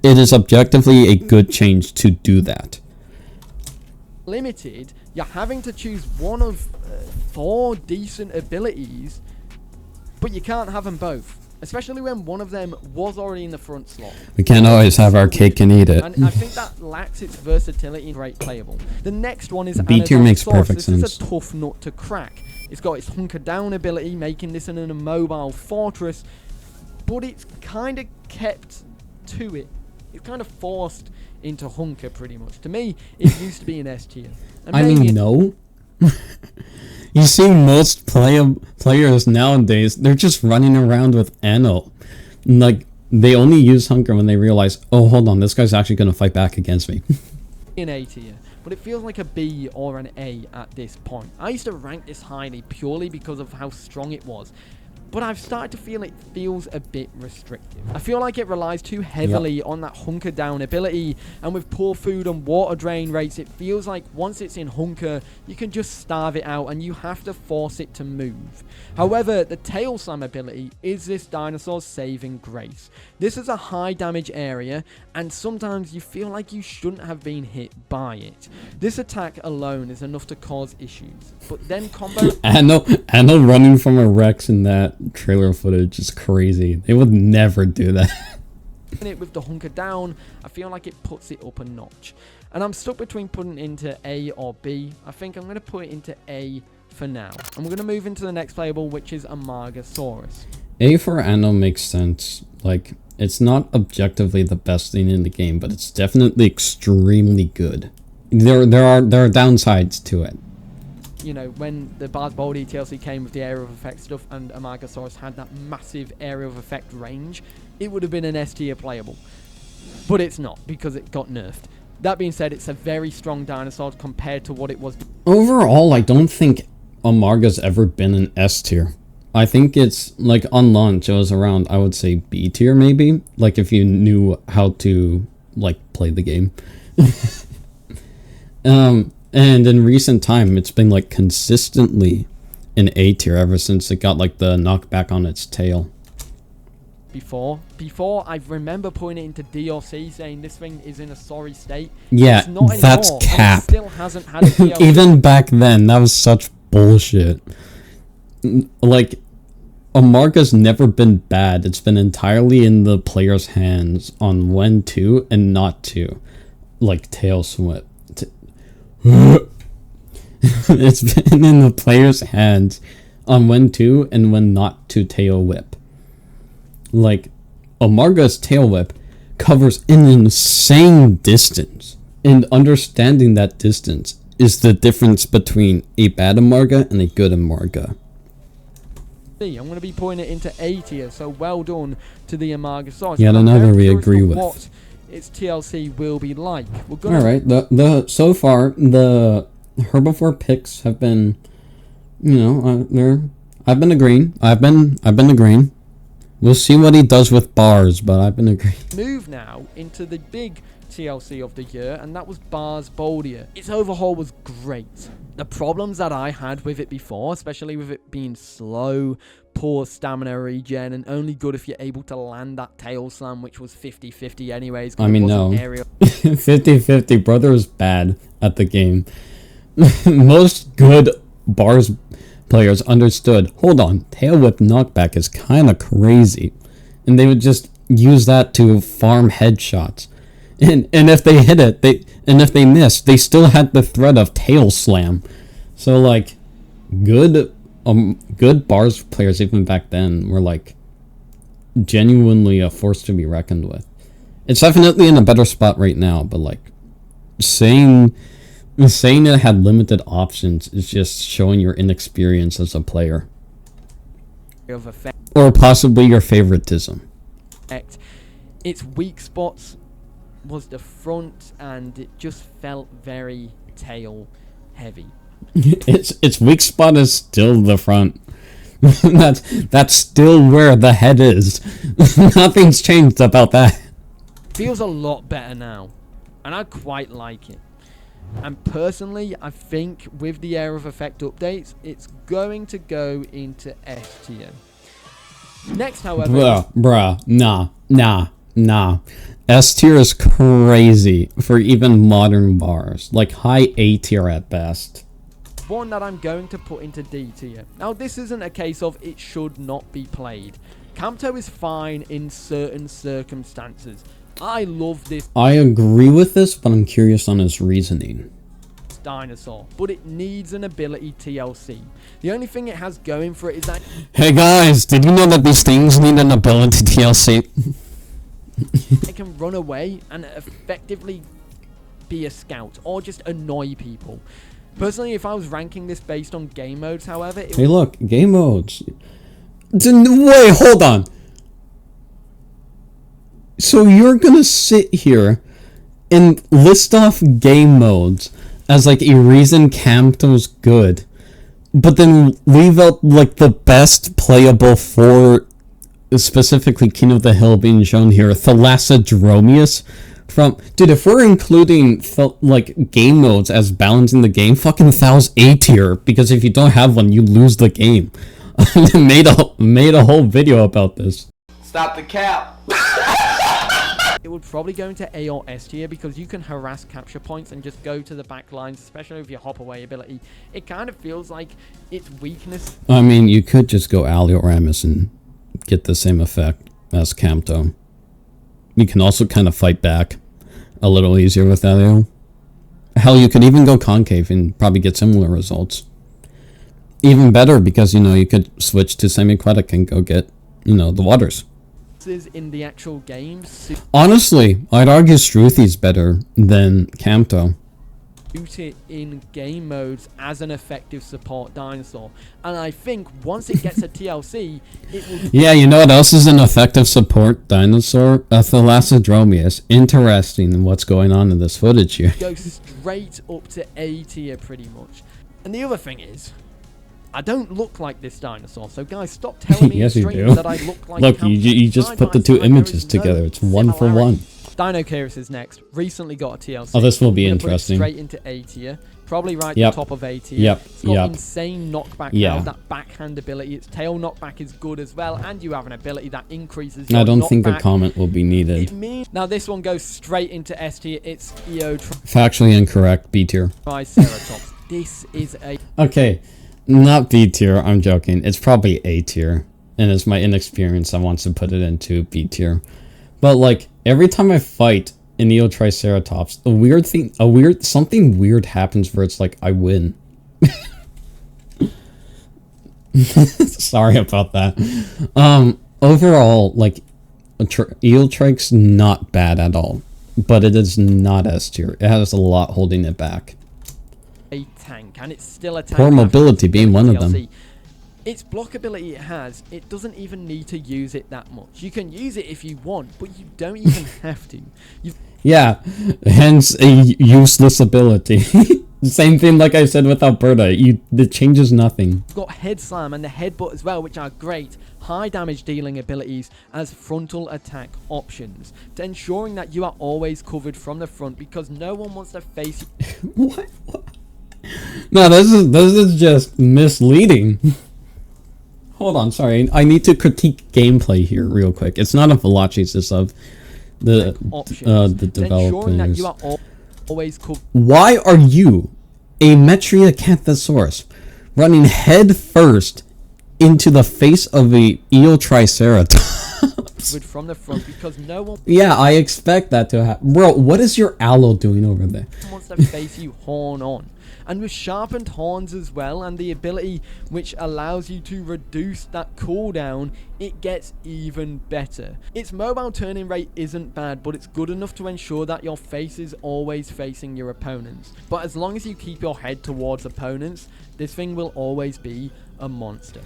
It is objectively a good change to do that. Limited, you're having to choose one of 4 decent abilities, but you can't have them both. Especially when one of them was already in the front slot. We can't always have our cake and eat it. And I think that lacks its versatility and great playable. The next one is B tier makes perfect sense. This is a tough nut to crack. It's got its hunker down ability, making this an immobile fortress, but it's kind of kept to it. It's kind of forced into hunker pretty much. To me, it used to be an S tier. I mean, no. You see most players nowadays, they're just running around with Anno. Like, they only use hunker when they realize, oh, hold on, this guy's actually going to fight back against me. An A tier, but it feels like a B or an A at this point. I used to rank this highly purely because of how strong it was, but I've started to feel it feels a bit restrictive. I feel like it relies too heavily on that hunker down ability, and with poor food and water drain rates, it feels like once it's in hunker, you can just starve it out and you have to force it to move. However, the tail slam ability is this dinosaur's saving grace. This is a high damage area, and sometimes you feel like you shouldn't have been hit by it. This attack alone is enough to cause issues, but then combo... Anno running from a Rex in that trailer footage is crazy. They would never do that. It with the hunker down, I feel like it puts it up a notch. and I'm stuck between putting it into A or B. I think I'm going to put it into A for now. And we're going to move into the next playable, which is Amargasaurus. A for Anno makes sense. Like, it's not objectively the best thing in the game, but it's definitely extremely good. There are downsides to it. You know, when the Bars Baldy TLC came with the area of effect stuff and Amargasaurus had that massive area of effect range, it would have been an S tier playable. But it's not, because it got nerfed. That being said, it's a very strong dinosaur compared to what it was. Overall, I don't think Amarga's ever been an S tier. I think it's, like, on launch, it was around, I would say, B tier, maybe? Like, if you knew how to, like, play the game. And in recent time, it's been, like, consistently an A tier ever since it got, like, the knockback on its tail. Before, I remember putting it into D or C, saying this thing is in a sorry state. Yeah, it's not that's anymore, cap. It still hasn't had a DLC. Even back then, that was such bullshit. Like, Amarga's never been bad. It's been entirely in the player's hands on when to and not to, like, tail whip. It's been in the player's hands on when to and when not to tail whip. Like, Amarga's tail whip covers an insane distance, and understanding that distance is the difference between a bad Amarga and a good Amarga. I'm going to be putting it into A tier, so well done to the Amargasaurus. Yet another we agree with. What its TLC will be like. Alright, so far, the Herbivore picks have been, you know, I've been agreeing. I've been agreeing. We'll see what he does with bars, but I've been agreeing. Move now into the big TLC of the year, and that was Bars Boldia. Its overhaul was great. The problems that I had with it before, especially with it being slow, poor stamina regen, and only good if you're able to land that tail slam, which was 50-50 anyways. I mean, no. 50-50, brother is bad at the game. Most good bars players understood, hold on, tail whip knockback is kind of crazy. And they would just use that to farm headshots. And if they hit it, if they missed, they still had the threat of tail slam. So, like, good bars players even back then were, like, genuinely a force to be reckoned with. It's definitely in a better spot right now, but, like, saying it had limited options is just showing your inexperience as a player. Or possibly your favoritism. Its weak spots was the front, and it just felt very tail heavy. Its weak spot is still the front. that's still where the head is. Nothing's changed about that. Feels a lot better now, and I quite like it. And personally, I think with the Area of Effect updates, it's going to go into S tier. Next, however... Nah. S tier is crazy for even modern bars. Like, high A tier at best. One that I'm going to put into D tier. Now, this isn't a case of it should not be played. Campto is fine in certain circumstances. I love this. I agree with this, but I'm curious on his reasoning. Dinosaur, but it needs an ability TLC. The only thing it has going for it is that... Hey guys, did you know that these things need an ability TLC? It can run away and effectively be a scout, or just annoy people. Personally, if I was ranking this based on game modes, however... Hey look, game modes. Wait, hold on. So you're gonna sit here and list off game modes as like a reason Campto's good, but then leave out like the best playable for specifically King of the Hill being shown here, Thalassadromius from... Dude, if we're including like game modes as balancing the game, fucking Thal's A tier, because if you don't have one, you lose the game. I made a whole video about this. Stop the cap. It would probably go into A or S tier because you can harass capture points and just go to the back lines, especially with your hop away ability. It kind of feels like its weakness... I mean, you could just go Alioramus and get the same effect as Campto. You can also kind of fight back a little easier with Alio. Hell, you could even go concave and probably get similar results. Even better because, you know, you could switch to semi-aquatic and go get, you know, the waters. In the actual games. Honestly, I'd argue Struthi's better than Campto. It in game modes as an effective support dinosaur, and I think once it gets a TLC, it will. Yeah, you know what else is an effective support dinosaur? Thalassadromeus. Interesting what's going on in this footage here. Go straight up to A tier pretty much. And the other thing is, I don't look like this dinosaur, so guys, stop telling me yes, in you stream do. that I look like. Look, you just put the two images together. It's one for one. Dinocaris is next. Recently got a TLC. Oh, this will be I'm gonna interesting. Put it straight into A tier. Probably right at the top of A tier. Yep. It's got insane knockback now. That backhand ability. Its tail knockback is good as well, and you have an ability that increases your I don't knockback. think a comment will be needed. Now this one goes straight into S tier. It's Factually incorrect. B tier. Triceratops. This is a... Okay, not B tier. I'm joking. It's probably A tier, and it's my inexperience that wants to put it into B tier. But like every time I fight an Triceratops, something weird happens where it's like I win. Sorry about that. Overall, like Eoltrike's not bad at all, but it is not S tier. It has a lot holding it back. A tank, and it's still a tank. Poor mobility being one of them. Its block ability it has, it doesn't even need to use it that much. You can use it if you want, but you don't even have to. Yeah, hence a useless ability. Same thing like I said with Alberta. It changes nothing. You've got Head Slam and the Headbutt as well, which are great high damage dealing abilities as frontal attack options, to ensuring that you are always covered from the front because no one wants to face you. What? No, this is just misleading. Hold on, sorry. I need to critique gameplay here real quick. It's not of Velocci, it's just of the developers. That you are always Why are you, a Metriacanthosaurus, running head first into the face of a Triceratops? From the front because no one... Yeah, I expect that to happen. Bro, what is your aloe doing over there? Wants to face you horn on. And with sharpened horns as well, and the ability which allows you to reduce that cooldown, it gets even better. Its mobile turning rate isn't bad, but it's good enough to ensure that your face is always facing your opponents. But as long as you keep your head towards opponents, this thing will always be a monster.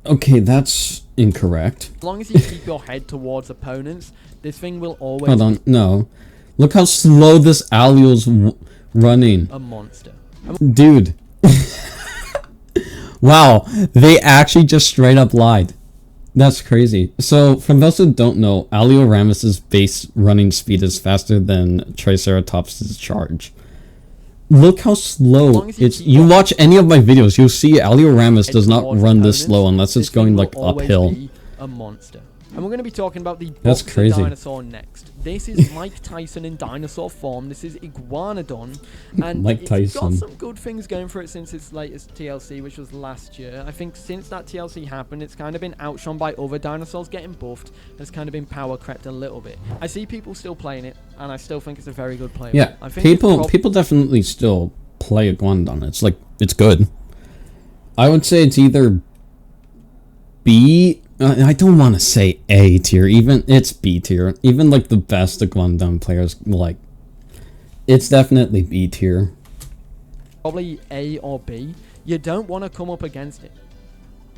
Okay, that's incorrect. As long as you keep your head towards opponents, this thing will always... Hold on, no. Look how slow this Allule's running. A monster. Dude. Wow, they actually just straight up lied. That's crazy. So, for those who don't know, Alioramus's base running speed is faster than Triceratops' charge. Look how slow it's... You watch any of my videos, you'll see Alioramus does not run this slow unless it's going like uphill. A monster. And we're going to be talking about the That's crazy. Dinosaur next. This is Mike Tyson in dinosaur form. This is Iguanodon. And Mike Tyson. It's got some good things going for it since its latest TLC, which was last year. I think since that TLC happened, it's kind of been outshone by other dinosaurs getting buffed. It's kind of been power crept a little bit. I see people still playing it, and I still think it's a very good player. Yeah, I think people definitely still play Iguanodon. It's like, it's good. I would say it's either B... I don't want to say A tier, even it's B tier. Even like the best Iguanodon players, like, it's definitely B tier. Probably A or B. You don't want to come up against it.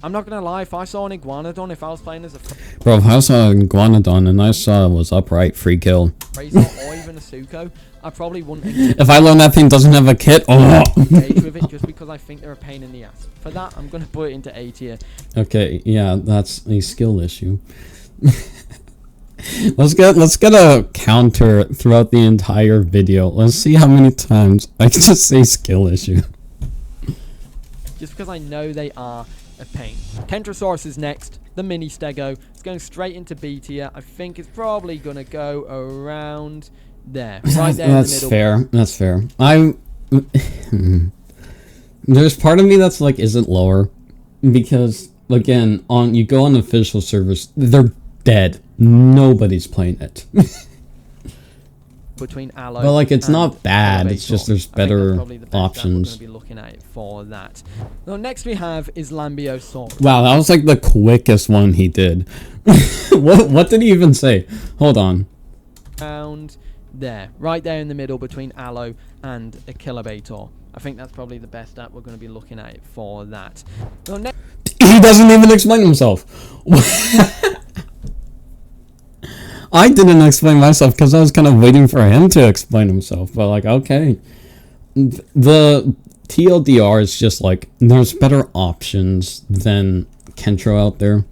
I'm not gonna lie, if I saw an Iguanodon, if I was playing as a... Bro, if I saw an Iguanodon and I saw it was upright, free kill. Razor or even a Suko, I probably wouldn't... If I learn that thing doesn't have a kit, engage with it just because I think they're a pain in the ass. For that, I'm gonna put it into A tier. Okay, yeah, that's a skill issue. Let's get a counter throughout the entire video. Let's see how many times I can just say skill issue. Just because I know they are a pain. Kentrosaurus is next. The mini Stego. It's going straight into B tier. I think it's probably gonna go around there. Right there in the middle. Fair. That's fair. There's part of me that's like, is it lower? Because again, you go on official servers, they're dead. Nobody's playing it. between Aloe. But like, it's and not bad. Elevator. It's just there's I think that's better probably the best options. we're going to be looking at it for that. Now, next we have is Lambiosaurus. Wow, that was like the quickest one he did. What did he even say? Hold on. Found there, right there in the middle between Aloe and a Kilobator. I think that's probably the best app we're going to be looking at it for that. Now, He doesn't even explain himself. I didn't explain myself because I was kind of waiting for him to explain himself. But like, okay. The TLDR is just like, there's better options than Kentro out there.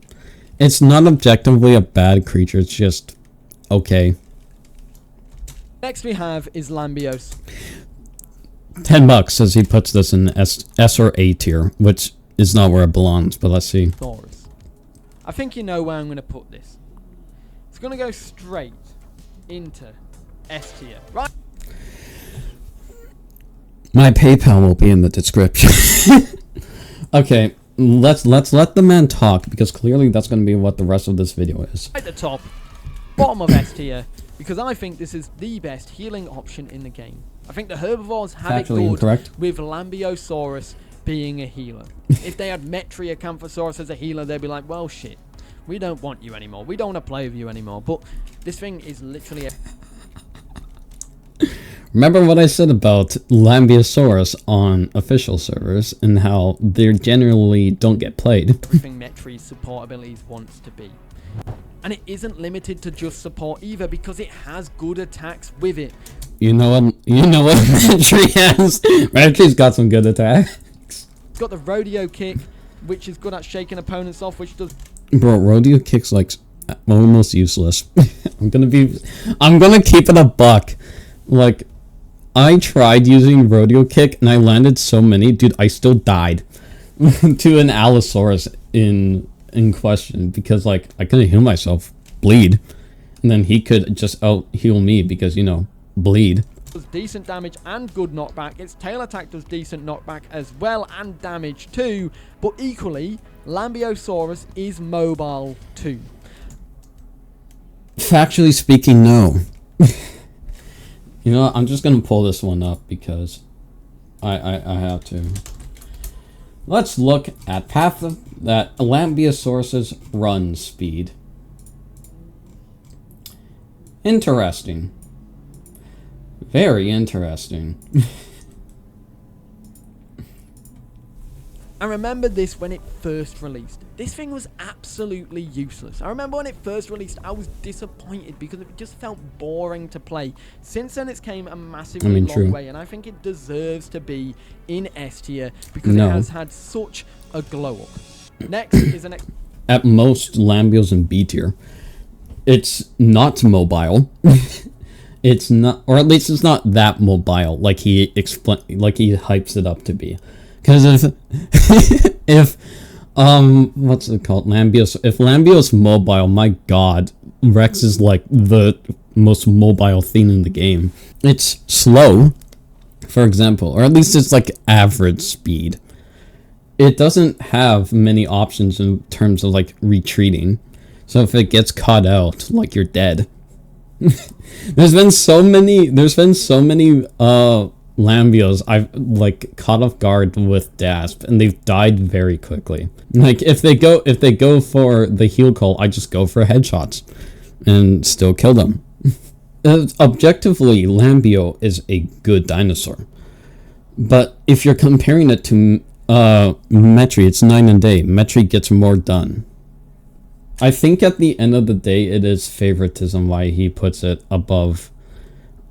It's not objectively a bad creature. It's just okay. next we have is Lambios. $10 says he puts this in S or A tier, which is not where it belongs, but let's see. I think you know where I'm going to put this. It's going to go straight into S tier, right? My PayPal will be in the description. Okay, let's let the man talk, because clearly that's going to be what the rest of this video is. At the top, bottom of S tier, because I think this is the best healing option in the game. I think the herbivores have it good incorrect. with Lambiosaurus being a healer. If they had Metri Acanthosaurus as a healer, they'd be like, well, shit, we don't want you anymore. We don't want to play with you anymore. But this thing is literally Remember what I said about Lambiosaurus on official servers and how they generally don't get played. everything Metri's support abilities wants to be. And it isn't limited to just support either, because it has good attacks with it. You know what Metri has? Metri's got some good attacks. It's got the rodeo kick, which is good at shaking opponents off, which does... Bro, rodeo kick's like almost useless. I'm gonna keep it a buck. Like, I tried using rodeo kick and I landed so many, dude, I still died to an Allosaurus in question, because like I couldn't heal myself, bleed, and then he could just out heal me because, you know, bleed. Does decent damage and good knockback. Its tail attack does decent knockback as well, and damage too. But equally, Lambiosaurus is mobile too. Factually speaking, no. You know what? I'm just gonna pull this one up because I have to. Let's look at path of that Lambiosaurus's run speed. Interesting. Very interesting. I remember this when it first released. This thing was absolutely useless. I remember when it first released, I was disappointed because it just felt boring to play. Since then, it's came a massively long way, and I think it deserves to be in S tier because it has had such a glow up. Next is an... At most, Lambio's in B tier. It's not mobile. It's not, or at least it's not that mobile like he hypes it up to be. Because if what's it called, if Lambio's mobile, my god, Rex is like the most mobile thing in the game. It's slow, for example, or at least it's like average speed. It doesn't have many options in terms of like retreating. So if it gets caught out, like, you're dead. There's been so many Lambios I've like caught off guard with Dasp, and they've died very quickly. Like, if they go for the heal call, I just go for headshots and still kill them. Objectively, Lambio is a good dinosaur, but if you're comparing it to Metri, it's night and day. Metri gets more done. I think at the end of the day, it is favoritism why he puts it above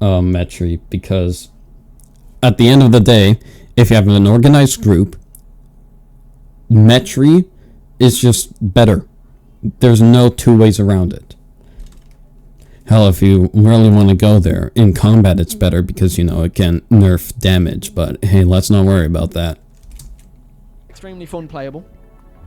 Metri, because at the end of the day, if you have an organized group, Metri is just better. There's no two ways around it. Hell, if you really want to go there, in combat it's better because, you know, it can nerf damage, but hey, let's not worry about that. Extremely fun playable.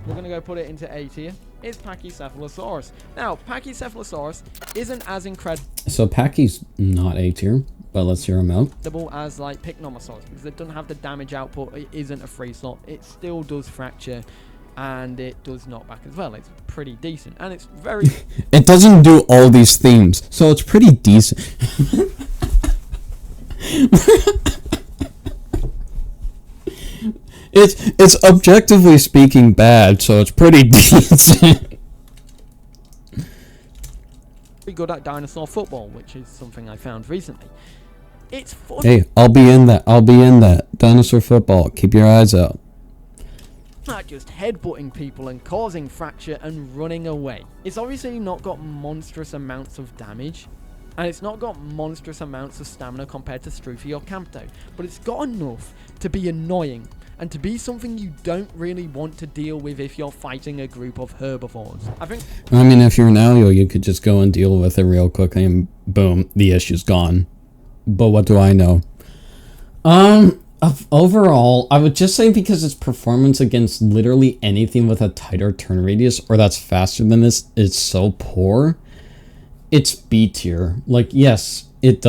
We're going to go put it into A tier. It's Pachycephalosaurus. Now, Pachycephalosaurus isn't as incredible So Pachy's not A tier, but let's hear him out. as like Pycnomosaurus, because it doesn't have the damage output. It isn't a free slot. It still does fracture, and it does knockback as well. It's pretty decent, and it's very... It doesn't do all these things, so it's pretty decent. It's objectively speaking bad, so it's pretty decent. Pretty good at dinosaur football, which is something I found recently. It's fun. Hey, I'll be in that. Dinosaur football. Keep your eyes out. Not just headbutting people and causing fracture and running away. It's obviously not got monstrous amounts of damage, and it's not got monstrous amounts of stamina compared to Stroopy or Campto, but it's got enough to be annoying and to be something you don't really want to deal with if you're fighting a group of herbivores. I mean, if you're an Alio, you could just go and deal with it real quickly and boom, the issue's gone. But what do I know? Overall, I would just say because its performance against literally anything with a tighter turn radius or that's faster than this is so poor, it's B tier. Like, yes, it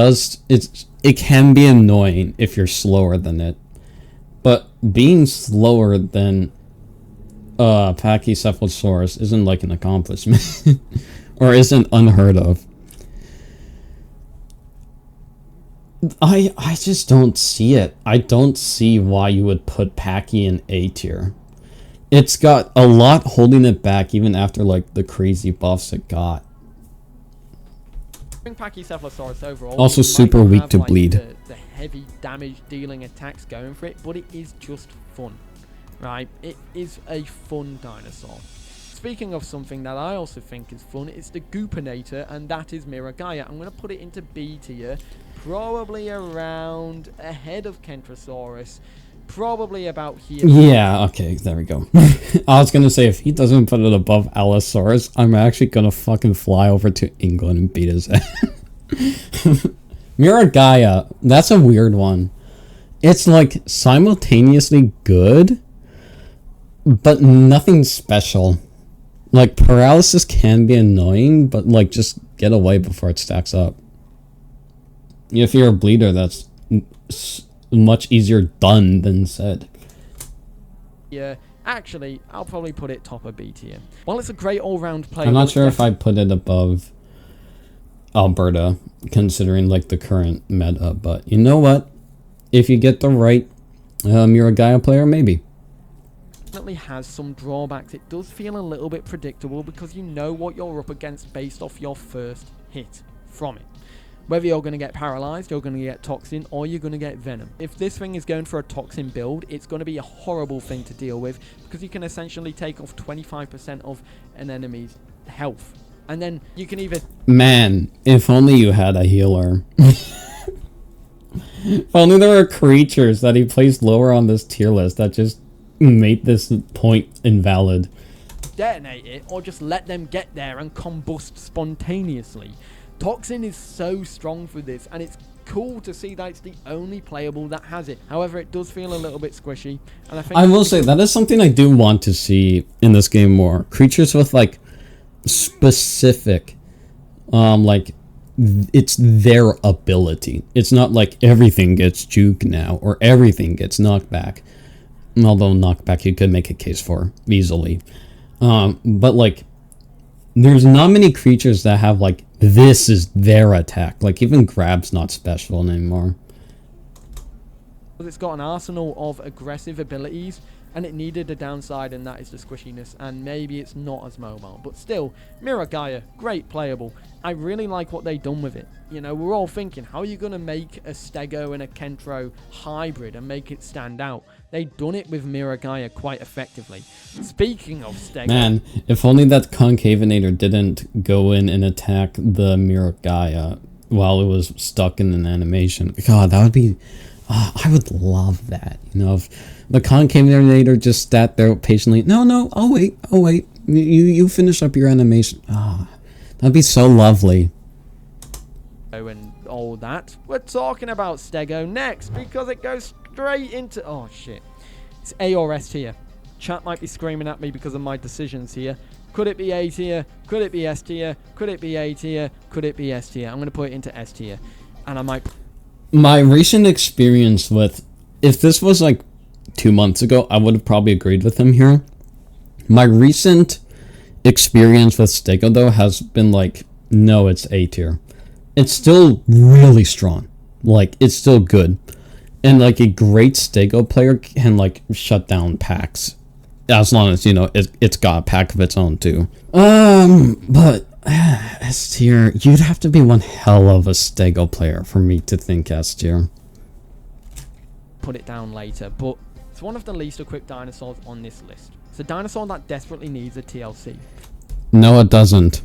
can be annoying if you're slower than it. But being slower than Pachycephalosaurus isn't like an accomplishment. Or isn't unheard of. I just don't see it. I don't see why you would put Pachy in A tier. It's got a lot holding it back even after like the crazy buffs it got. Pachycephalosaurus overall also super weak to bleed. The heavy damage dealing attacks going for it, but it is just fun, right? It is a fun dinosaur. Speaking of something that I also think is fun, it's the Goopinator, and that is Miragaia. I'm going to put it into B tier, probably around ahead of Kentrosaurus, probably about here. Yeah, okay, there we go. I was going to say, if he doesn't put it above Allosaurus, I'm actually going to fucking fly over to England and beat his ass. Miragaia, that's a weird one. It's like simultaneously good, but nothing special. Like, paralysis can be annoying, but like, just get away before it stacks up. If you're a bleeder, that's much easier done than said. Yeah, actually, I'll probably put it top of B tier. While it's a great all-round play, I'm not sure if I'd put it above Alberta, considering like the current meta, but you know what? If you get the right Miragaia player, maybe. Definitely has some drawbacks. It does feel a little bit predictable because you know what you're up against based off your first hit from it. Whether you're going to get paralyzed, you're going to get toxin, or you're going to get venom. If this thing is going for a toxin build, it's going to be a horrible thing to deal with because you can essentially take off 25% of an enemy's health. And then you can either... Man, if only you had a healer. If only there were creatures that he placed lower on this tier list that just made this point invalid. Detonate it, or just let them get there and combust spontaneously. Toxin is so strong for this, and it's cool to see that it's the only playable that has it. However, it does feel a little bit squishy, and I think I will say that is something I do want to see in this game more. Creatures with like specific, like it's their ability. It's not like everything gets juke now or everything gets knockback. Although knockback you could make a case for easily, but like there's not many creatures that have like this is their attack. Like even Grab's not special anymore. It's got an arsenal of aggressive abilities, and it needed a downside, and that is the squishiness, and maybe it's not as mobile. But still, Miragaia, great playable. I really like what they've done with it. You know, we're all thinking, how are you going to make a Stego and a Kentro hybrid and make it stand out? They've done it with Miragaia quite effectively. Speaking of Stego... Man, if only that Concavinator didn't go in and attack the Miragaia while it was stuck in an animation. God, that would be... I would love that. You know, if the Concavinator just sat there patiently. No, I'll wait. You finish up your animation. That'd be so lovely. And all that. We're talking about Stego next because it goes straight into... Oh, shit. It's A or S tier. Chat might be screaming at me because of my decisions here. Could it be A tier? Could it be S tier? Could it be A tier? Could it be S tier? I'm going to put it into S tier. And I might... My recent experience with... If this was like 2 months ago, I would have probably agreed with him here. My recent experience with Stego, though, has been like, no, it's A tier. It's still really strong. like, it's still good. And, like, a great Stego player can, like, shut down packs. As long as, you know, it's got a pack of its own, too. But S tier, you'd have to be one hell of a Stego player for me to think S tier. Put it down later, but it's one of the least equipped dinosaurs on this list. It's a dinosaur that desperately needs a TLC. No, it doesn't.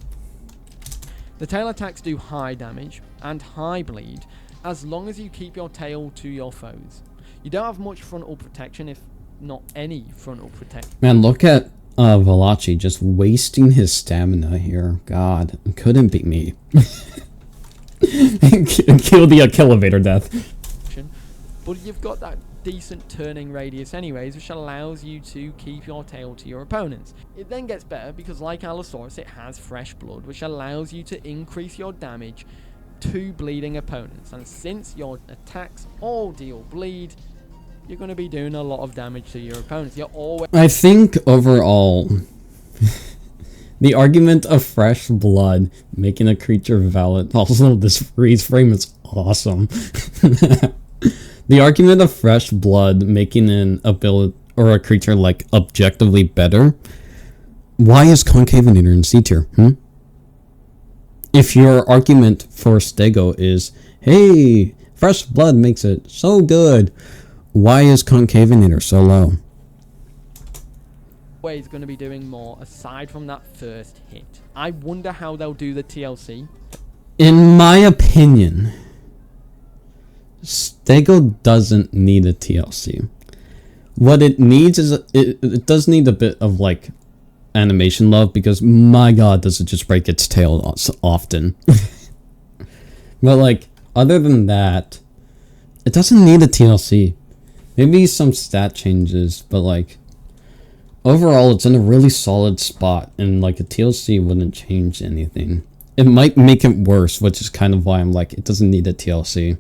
The tail attacks do high damage and high bleed as long as you keep your tail to your foes. You don't have much frontal protection, if not any frontal protection. Man, look at Velocci just wasting his stamina here. God, it couldn't be me. Kill the elevator death. But you've got that decent turning radius anyways, which allows you to keep your tail to your opponents. It then gets better because, like Allosaurus, it has fresh blood, which allows you to increase your damage to bleeding opponents. And since your attacks all deal bleed, you're going to be doing a lot of damage to your opponents. You're always... I think overall, the argument of fresh blood making a creature valid, also this freeze frame is awesome. The argument of fresh blood making an ability or a creature like objectively better. Why is Concavenator in C tier? If your argument for Stego is, hey, fresh blood makes it so good, why is Concavenator so low? Always going to be doing more aside from that first hit. I wonder how they'll do the TLC. In my opinion, Stego doesn't need a TLC. What it needs is it does need a bit of like animation love, because my god, does it just break its tail often. But like other than that, it doesn't need a TLC. Maybe some stat changes, but like overall it's in a really solid spot, and like a TLC wouldn't change anything. It might make it worse, which is kind of why I'm like, it doesn't need a TLC.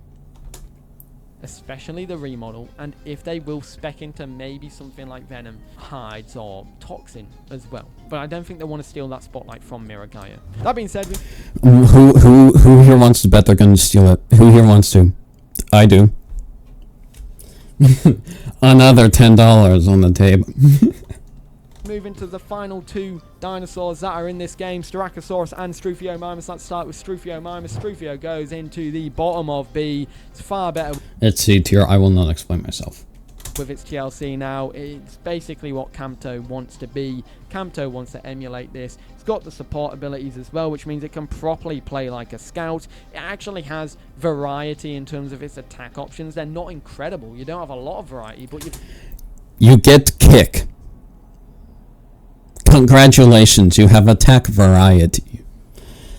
Especially the remodel, and if they will spec into maybe something like Venom, Hides, or Toxin as well. But I don't think they want to steal that spotlight from Miragaia. That being said, who here wants to bet they're going to steal it? Who here wants to? I do. Another $10 on the table. moving to the final two dinosaurs that are in this game, Styracosaurus and Struthiomimus. Let's start with Struthiomimus. Struthio goes into the bottom of B. It's far better. It's C tier. I will not explain myself. With its TLC now, it's basically what Campto wants to be. Campto wants to emulate this. It's got the support abilities as well, which means it can properly play like a scout. It actually has variety in terms of its attack options. They're not incredible. You don't have a lot of variety, but you get kick. Congratulations, you have attack variety.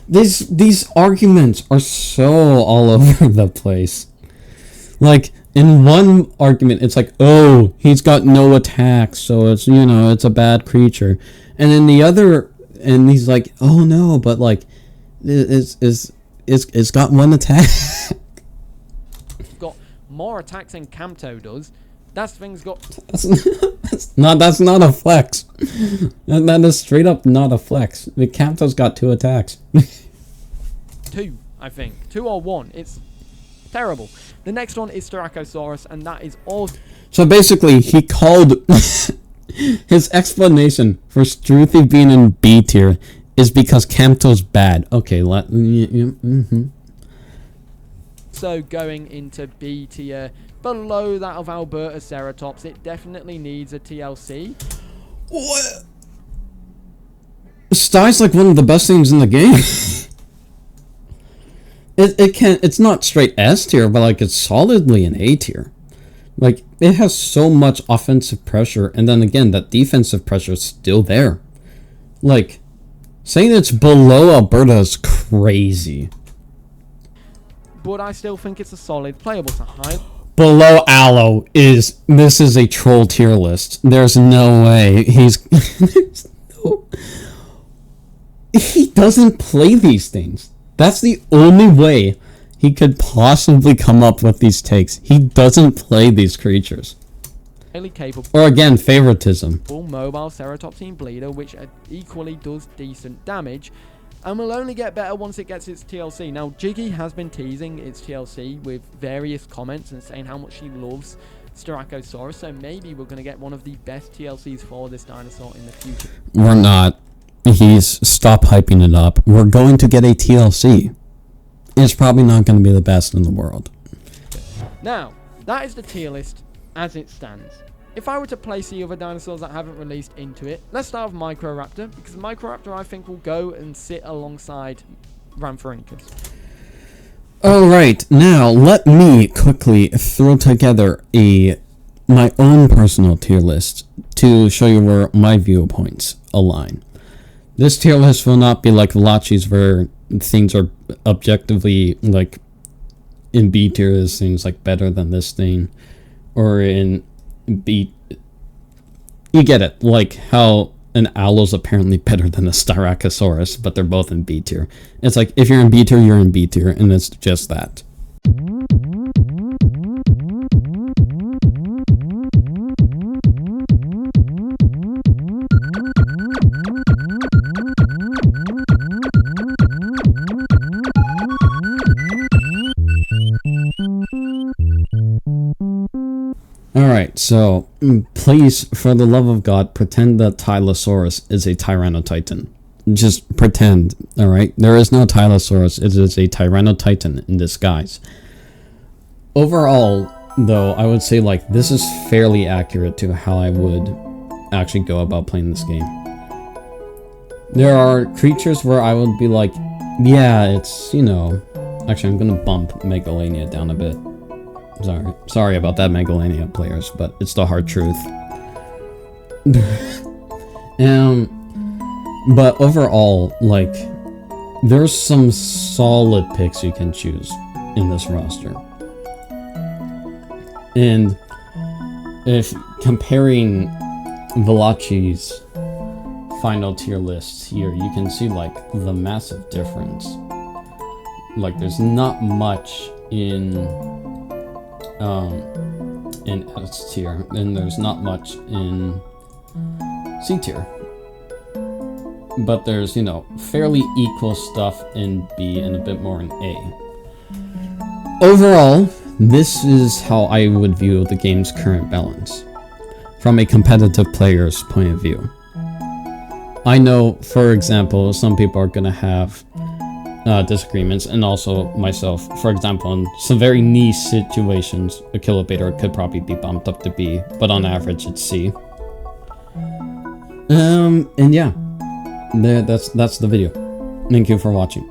These arguments are so all over the place. Like, in one argument, it's like, oh, he's got no attack, so it's, you know, it's a bad creature. And in the other, and he's like, oh no, but like, it's got one attack. It's got more attacks than Campto does. That thing's got... That's not a flex. That is straight up not a flex. The Campto's got 2 attacks. 2, I think. 2 or 1. It's terrible. The next one is Styracosaurus, and that is all... So basically, he called... his explanation for Struthi being in B tier is because Campto's bad. Okay, So going into B tier, below that of Albertoceratops, it definitely needs a TLC. What? Stai's like one of the best things in the game. It's not straight S tier, but like it's solidly an A tier. Like, it has so much offensive pressure, and then again, that defensive pressure is still there. Like, saying it's below Alberta is crazy. But I still think it's a solid playable to high. Below Allo is, this is a troll tier list. There's no way he's... He doesn't play these things. That's the only way he could possibly come up with these takes. He doesn't play these creatures. Highly capable. Or again, favoritism. Mobile Ceratopsine Bleeder, which equally does decent damage. and will only get better once it gets its TLC. Now, Jiggy has been teasing its TLC with various comments and saying how much she loves Styracosaurus, so maybe we're going to get one of the best TLCs for this dinosaur in the future. We're not. Stop hyping it up. We're going to get a TLC. It's probably not going to be the best in the world. Now, that is the tier list as it stands. If I were to place the other dinosaurs that haven't released into it, let's start with Microraptor, because Microraptor I think will go and sit alongside Rhamphorhynchus. Alright, now let me quickly throw together my own personal tier list to show you where my viewpoints align. This tier list will not be like Velocci's, where things are objectively, like, in B tier, this thing's like better than this thing, or in B, you get it, like how an owl's apparently better than a Styracosaurus, but they're both in B tier. It's like, if you're in B tier, you're in B tier, and it's just that. Alright, so please, for the love of God, pretend that Tylosaurus is a Tyrannotitan. Just pretend, alright? There is no Tylosaurus, it is a Tyrannotitan in disguise. Overall, though, I would say, like, this is fairly accurate to how I would actually go about playing this game. There are creatures where I would be like, yeah, it's, you know... Actually, I'm gonna bump Megalania down a bit. Sorry about that, Megalania players, but it's the hard truth. But overall, like, there's some solid picks you can choose in this roster. And if comparing Velocci's final tier lists here, you can see, like, the massive difference. Like, there's not much in S tier, and there's not much in C tier. But there's, you know, fairly equal stuff in B and a bit more in A. Overall, this is how I would view the game's current balance, from a competitive player's point of view. I know, for example, some people are gonna have disagreements, and also myself. For example, in some very niche situations, a Kilobator could probably be bumped up to B, but on average it's C. And yeah, that's the video. Thank you for watching.